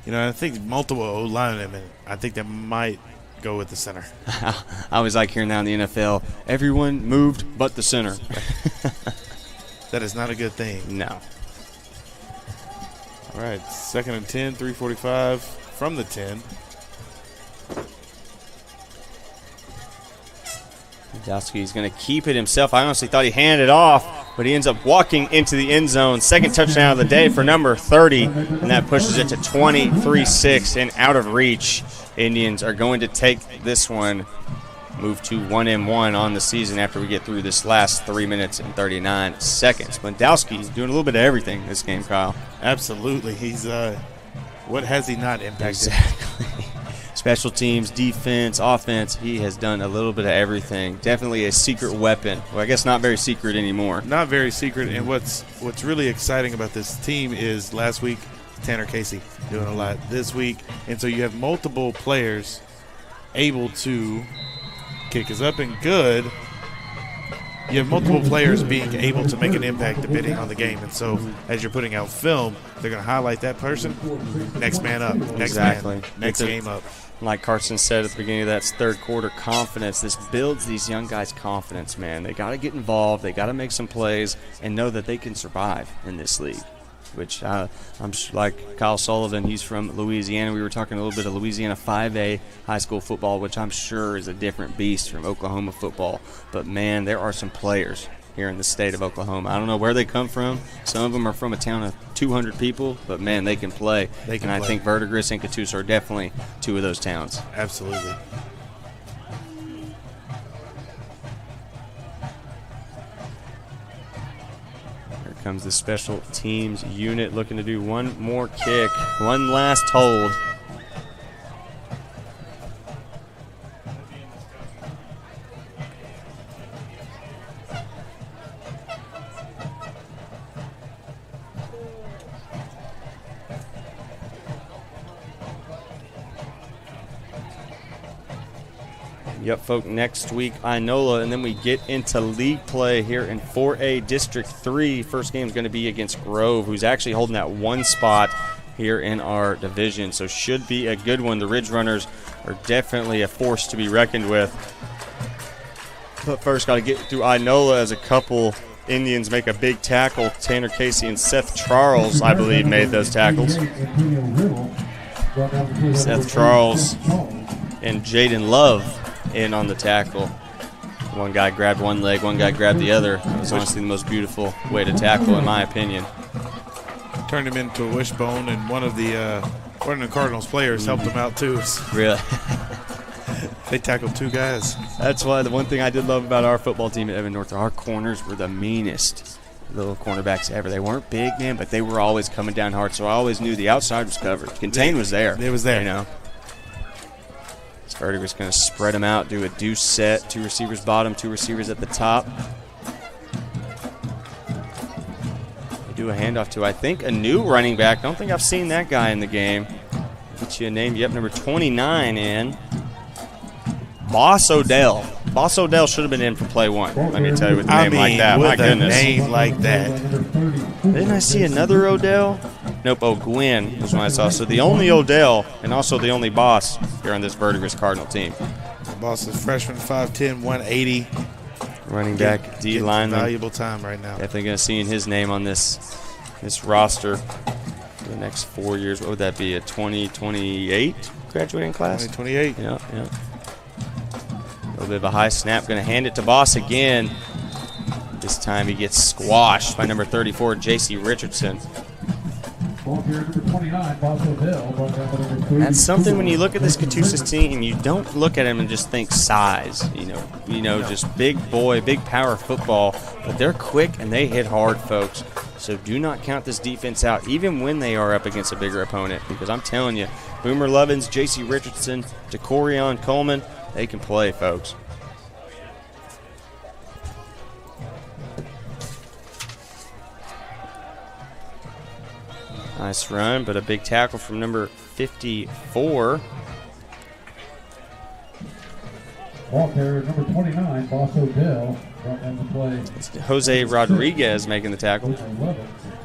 You know, I think multiple O-linemen, I think that might go with the center. I always like hearing that in the NFL. Everyone moved but the center. That is not a good thing. No. All right, 2nd and 10, 3:45 from the 10. Lewandowski's going to keep it himself. I honestly thought he handed it off, but he ends up walking into the end zone. 2nd touchdown of the day for number 30, and that pushes it to 23-6 and out of reach. Indians are going to take this one, move to 1-1 on the season after we get through this last 3 minutes and 39 seconds. Lewandowski doing a little bit of everything this game, Kyle. Absolutely. He's what has he not impacted? Exactly. Special teams, defense, offense, he has done a little bit of everything. Definitely a secret weapon. Well, I guess not very secret anymore. Not very secret, and what's really exciting about this team is last week, Tanner Casey doing a lot this week, and so you have multiple players able to kick is up and good. You have multiple players being able to make an impact depending on the game, and so as you're putting out film, they're going to highlight that person. Next man up. Next man. Next game up. Like Carson said at the beginning of that 3rd quarter, confidence. This builds these young guys' confidence, man. They got to get involved. They got to make some plays and know that they can survive in this league. which like Kyle Sullivan, he's from Louisiana. We were talking a little bit of Louisiana 5A high school football, which I'm sure is a different beast from Oklahoma football. But, man, there are some players here in the state of Oklahoma. I don't know where they come from. Some of them are from a town of 200 people, but, man, they can play. I think Verdigris and Catoosa are definitely two of those towns. Absolutely. Here comes the special teams unit looking to do one more kick, one last hold. Yep, folks, next week, Inola, and then we get into league play here in 4A District 3. First game is going to be against Grove, who's actually holding that one spot here in our division, so should be a good one. The Ridge Runners are definitely a force to be reckoned with. But first, got to get through Inola as a couple Indians make a big tackle. Tanner Casey and Seth Charles, I believe, made those tackles. Seth Charles and Jaden Love in on the tackle. One guy grabbed one leg, one guy grabbed the other. It was honestly the most beautiful way to tackle, in my opinion. Turned him into a wishbone, and one of the Cardinals players helped him out too. Really? They tackled two guys. That's why the one thing I did love about our football team at Evan North, our corners were the meanest little cornerbacks ever. They weren't big, man, but they were always coming down hard, so I always knew the outside was covered. Contain was there. It was there. You know. Verdigris going to spread them out, do a deuce set, two receivers bottom, two receivers at the top. They do a handoff to, I think, a new running back. Don't think I've seen that guy in the game. Get you a name. Yep, number 29 in. Boss Odell. Boss Odell should have been in for play one. Let me tell you, with a name like that. My goodness. A name like that. Didn't I see another Odell? Nope, Gwynn was when I saw. So the only Odell and also the only Boss here on this Verdigris Cardinal team. Boss is freshman, 5'10", 180. Running back, D lineman. Valuable time right now. Definitely going to see his name on this roster for the next 4 years. What would that be, a 2028 graduating class? 2028. Yeah. A little bit of a high snap. Going to hand it to Boss again. This time he gets squashed by number 34, J.C. Richardson. That's something when you look at this Catoosa team, you don't look at him and just think size, just big boy, big power football, but they're quick and they hit hard, folks. So do not count this defense out, even when they are up against a bigger opponent, because I'm telling you, Boomer Lovins, J.C. Richardson, DeCorion Coleman, they can play, folks. Nice run, but a big tackle from number 54. Ball carrier number 29, Boss Odell, brought down the play. It's Jose Rodriguez making the tackle.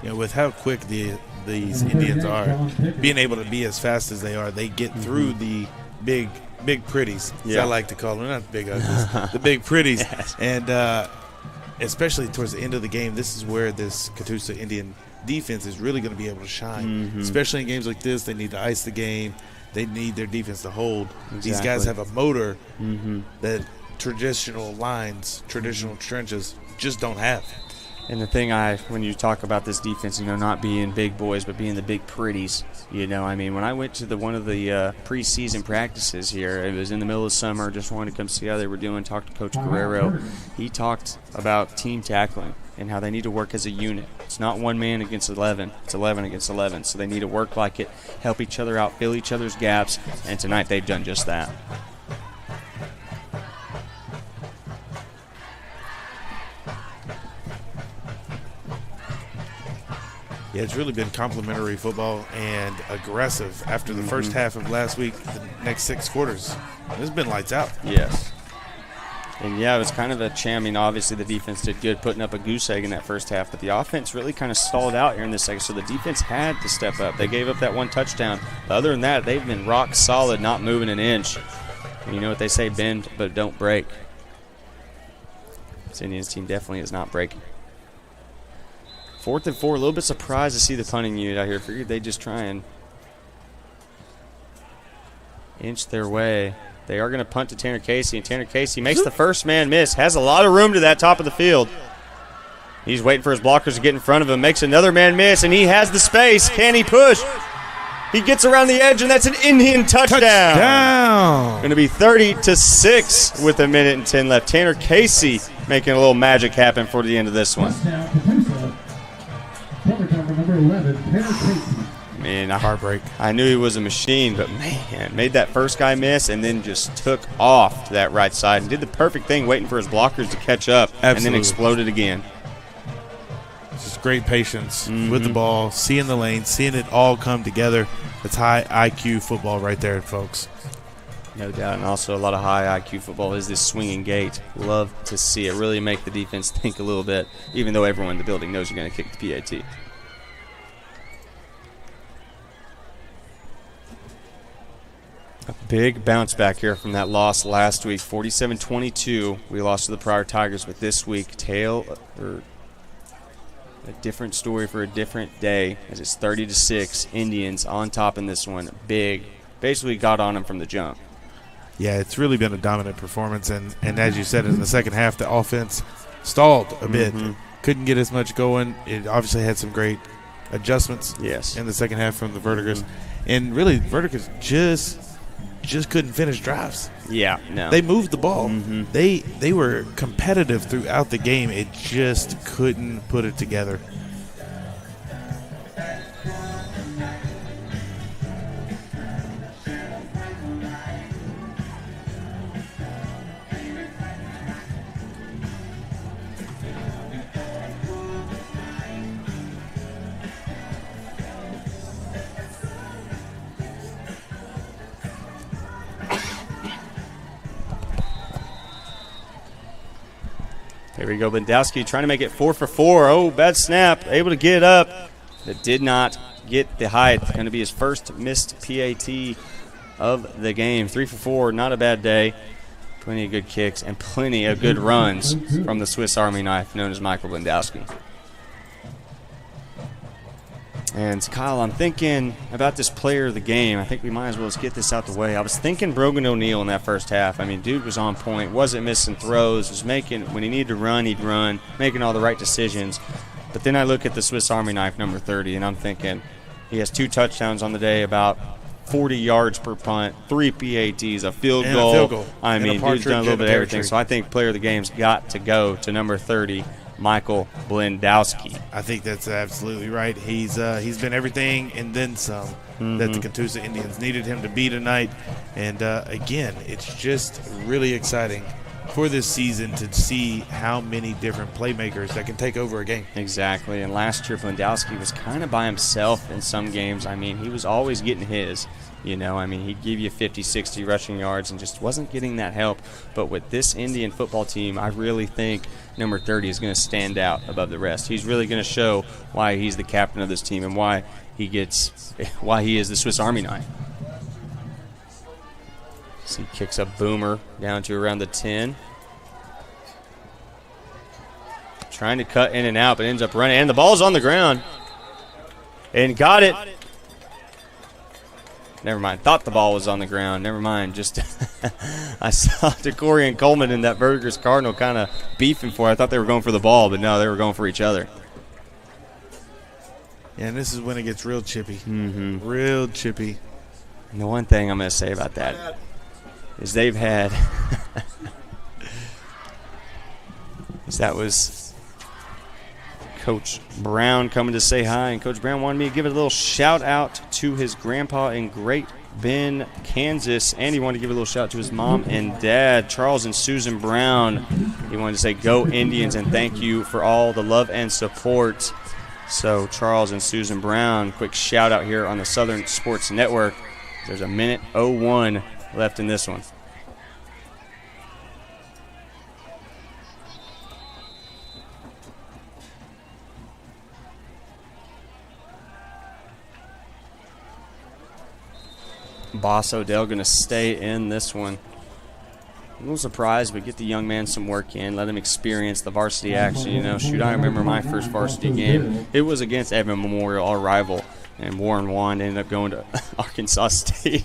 With how quick these Indians are, being able to be as fast as they are, they get through the big pretties, as I like to call them, not the big uglies, the big pretties. Yes. And especially towards the end of the game, this is where this Catoosa Indian defense is really going to be able to shine. Especially in games like this, they need to ice the game. They need their defense to hold. Exactly. These guys have a motor that traditional lines, traditional trenches just don't have. And the thing when you talk about this defense, not being big boys, but being the big pretties, when I went to one of the preseason practices here, it was in the middle of summer, just wanted to come see how they were doing, talk to Coach Guerrero. He talked about team tackling and how they need to work as a unit. It's not one man against 11. It's 11 against 11. So they need to work like it, help each other out, fill each other's gaps, and tonight they've done just that. Yeah, it's really been complimentary football and aggressive. After the first half of last week, the next 6 quarters, it's been lights out. Yes. And, it was kind of a obviously the defense did good putting up a goose egg in that first half, but the offense really kind of stalled out here in the second, so the defense had to step up. They gave up that one touchdown. But other than that, they've been rock solid, not moving an inch. And you know what they say, bend but don't break. This Indians team definitely is not breaking. 4th and 4, a little bit surprised to see the punting unit out here. Figured they'd just try and inch their way. They are going to punt to Tanner Casey, and Tanner Casey makes the first man miss. Has a lot of room to that top of the field. He's waiting for his blockers to get in front of him. Makes another man miss, and he has the space. Can he push? He gets around the edge, and that's an Indian touchdown. Going to be 30-6 with 1:10 left. Tanner Casey making a little magic happen for the end of this one. Man, heartbreak. I knew he was a machine, but man, made that first guy miss and then just took off to that right side and did the perfect thing, waiting for his blockers to catch up. Absolutely. And then exploded again. Just great patience with the ball, seeing the lane, seeing it all come together. It's high IQ football right there, folks. No doubt, and also a lot of high IQ football is this swinging gate. Love to see it. Really make the defense think a little bit, even though everyone in the building knows you're going to kick the PAT. A big bounce back here from that loss last week, 47-22. We lost to the Pryor Tigers, but this week, a different story for a different day, as it's 30-6. Indians on top in this one. Big. Basically got on them from the jump. Yeah, it's really been a dominant performance, and as you said, in the second half, the offense stalled a bit. Couldn't get as much going. It obviously had some great adjustments in the second half from the Verdigris. And really, Verdigris just couldn't finish drives. Yeah, no. They moved the ball. They were competitive throughout the game. It just couldn't put it together. Here we go, Bendowski trying to make it 4 for 4. Oh, bad snap. Able to get it up. That did not get the height. Going to be his first missed PAT of the game. 3 for 4, not a bad day. Plenty of good kicks and plenty of good runs from the Swiss Army knife known as Michael Bendowski. And Kyle, I'm thinking about this player of the game. I think we might as well just get this out the way. I was thinking Brogan O'Neal in that first half. I mean, dude was on point, wasn't missing throws, was making, when he needed to run, he'd run, making all the right decisions. But then I look at the Swiss Army knife, number 30, and I'm thinking he has 2 touchdowns on the day, about 40 yards per punt, 3 PATs, a field goal. I mean, dude's done a little bit of everything. So I think player of the game's got to go to number 30. Michael Blendowski. I think that's absolutely right. He's been everything and then some that the Catoosa Indians needed him to be tonight. And, again, it's just really exciting for this season to see how many different playmakers that can take over a game. Exactly. And last year, Blendowski was kind of by himself in some games. I mean, he was always getting his. You know, I mean, he'd give you 50, 60 rushing yards and just wasn't getting that help. But with this Indian football team, I really think number 30 is going to stand out above the rest. He's really going to show why he's the captain of this team and why he is the Swiss Army knife. So he kicks a boomer down to around the 10. Trying to cut in and out, but ends up running. And the ball's on the ground. And got it. Never mind. Thought the ball was on the ground. Never mind. Just I saw DeCorey and Coleman in that Verdigris Cardinal kind of beefing for it. I thought they were going for the ball, but no, they were going for each other. Yeah, and this is when it gets real chippy. Real chippy. And the one thing I'm going to say about that is they've had that was Coach Brown coming to say hi, and Coach Brown wanted me to give a little shout out to his grandpa in Great Bend, Kansas, and he wanted to give a little shout out to his mom and dad, Charles and Susan Brown. He wanted to say go Indians and thank you for all the love and support. So Charles and Susan Brown, quick shout out here on the Southern Sports Network. There's 1:01 left in this one. Boss Odell going to stay in this one. a little surprised, but get the young man some work in, let him experience the varsity action. You know, shoot, I remember my first varsity game. It was against Evan Memorial, our rival, and Warren Wand ended up going to Arkansas State.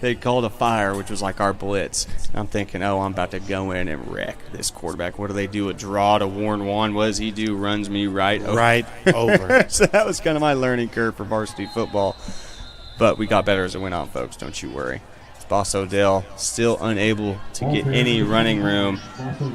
They called a fire, which was like our blitz. I'm thinking, oh, I'm about to go in and wreck this quarterback. What do they do? A draw to Warren Wand. What does he do? Runs me right over. So that was kind of my learning curve for varsity football. But we got better as it went on, folks. Don't you worry. Boss Odell still unable to get any running room.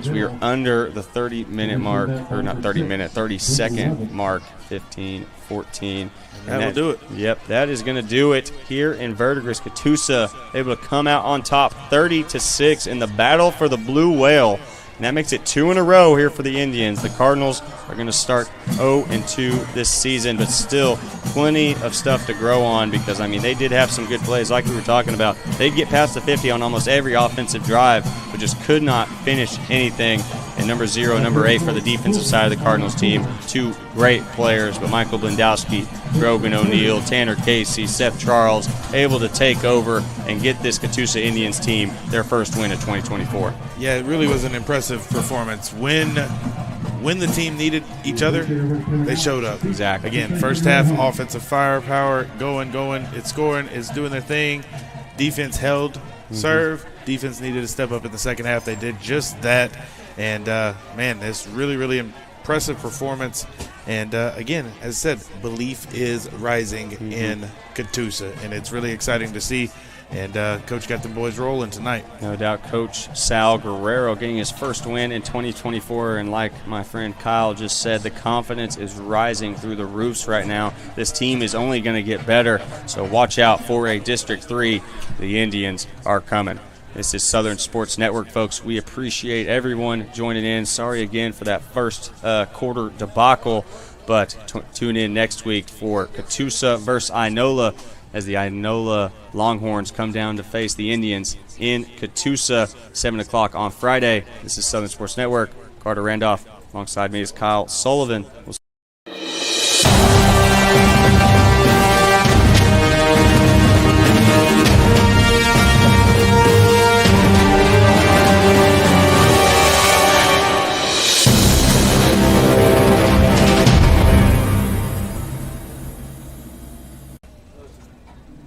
So we are under the 30-minute mark, or not 30-minute, 30-second mark, 15, 14. That'll do it. Yep, that is going to do it here in Verdigris. Catoosa able to come out on top 30-6 in the battle for the Blue Whale. And that makes it 2 in a row here for the Indians. The Cardinals are going to start 0-2 this season, but still plenty of stuff to grow on because, I mean, they did have some good plays like we were talking about. They'd get past the 50 on almost every offensive drive, but just could not finish anything. And number 0, number 8 for the defensive side of the Cardinals team. 2 great players, but Michael Blendowski, Grogan O'Neill, Tanner Casey, Seth Charles, able to take over and get this Catoosa Indians team their first win of 2024. Yeah, it really was an impressive performance. When the team needed each other, they showed up. Exactly. Again, first half, offensive firepower, going, it's scoring, it's doing their thing. Defense held, serve. Defense needed to step up in the second half. They did just that. And, man, this really, really impressive performance. And, again, as I said, belief is rising in Catoosa, and it's really exciting to see. And Coach got the boys rolling tonight. No doubt, Coach Sal Guerrero getting his first win in 2024. And like my friend Kyle just said, the confidence is rising through the roofs right now. This team is only going to get better. So watch out for a District 3. The Indians are coming. This is Southern Sports Network, folks. We appreciate everyone joining in. Sorry again for that first quarter debacle, but tune in next week for Catoosa versus Inola as the Inola Longhorns come down to face the Indians in Catoosa, 7 o'clock on Friday. This is Southern Sports Network. Carter Randolph. Alongside me is Kyle Sullivan. We'll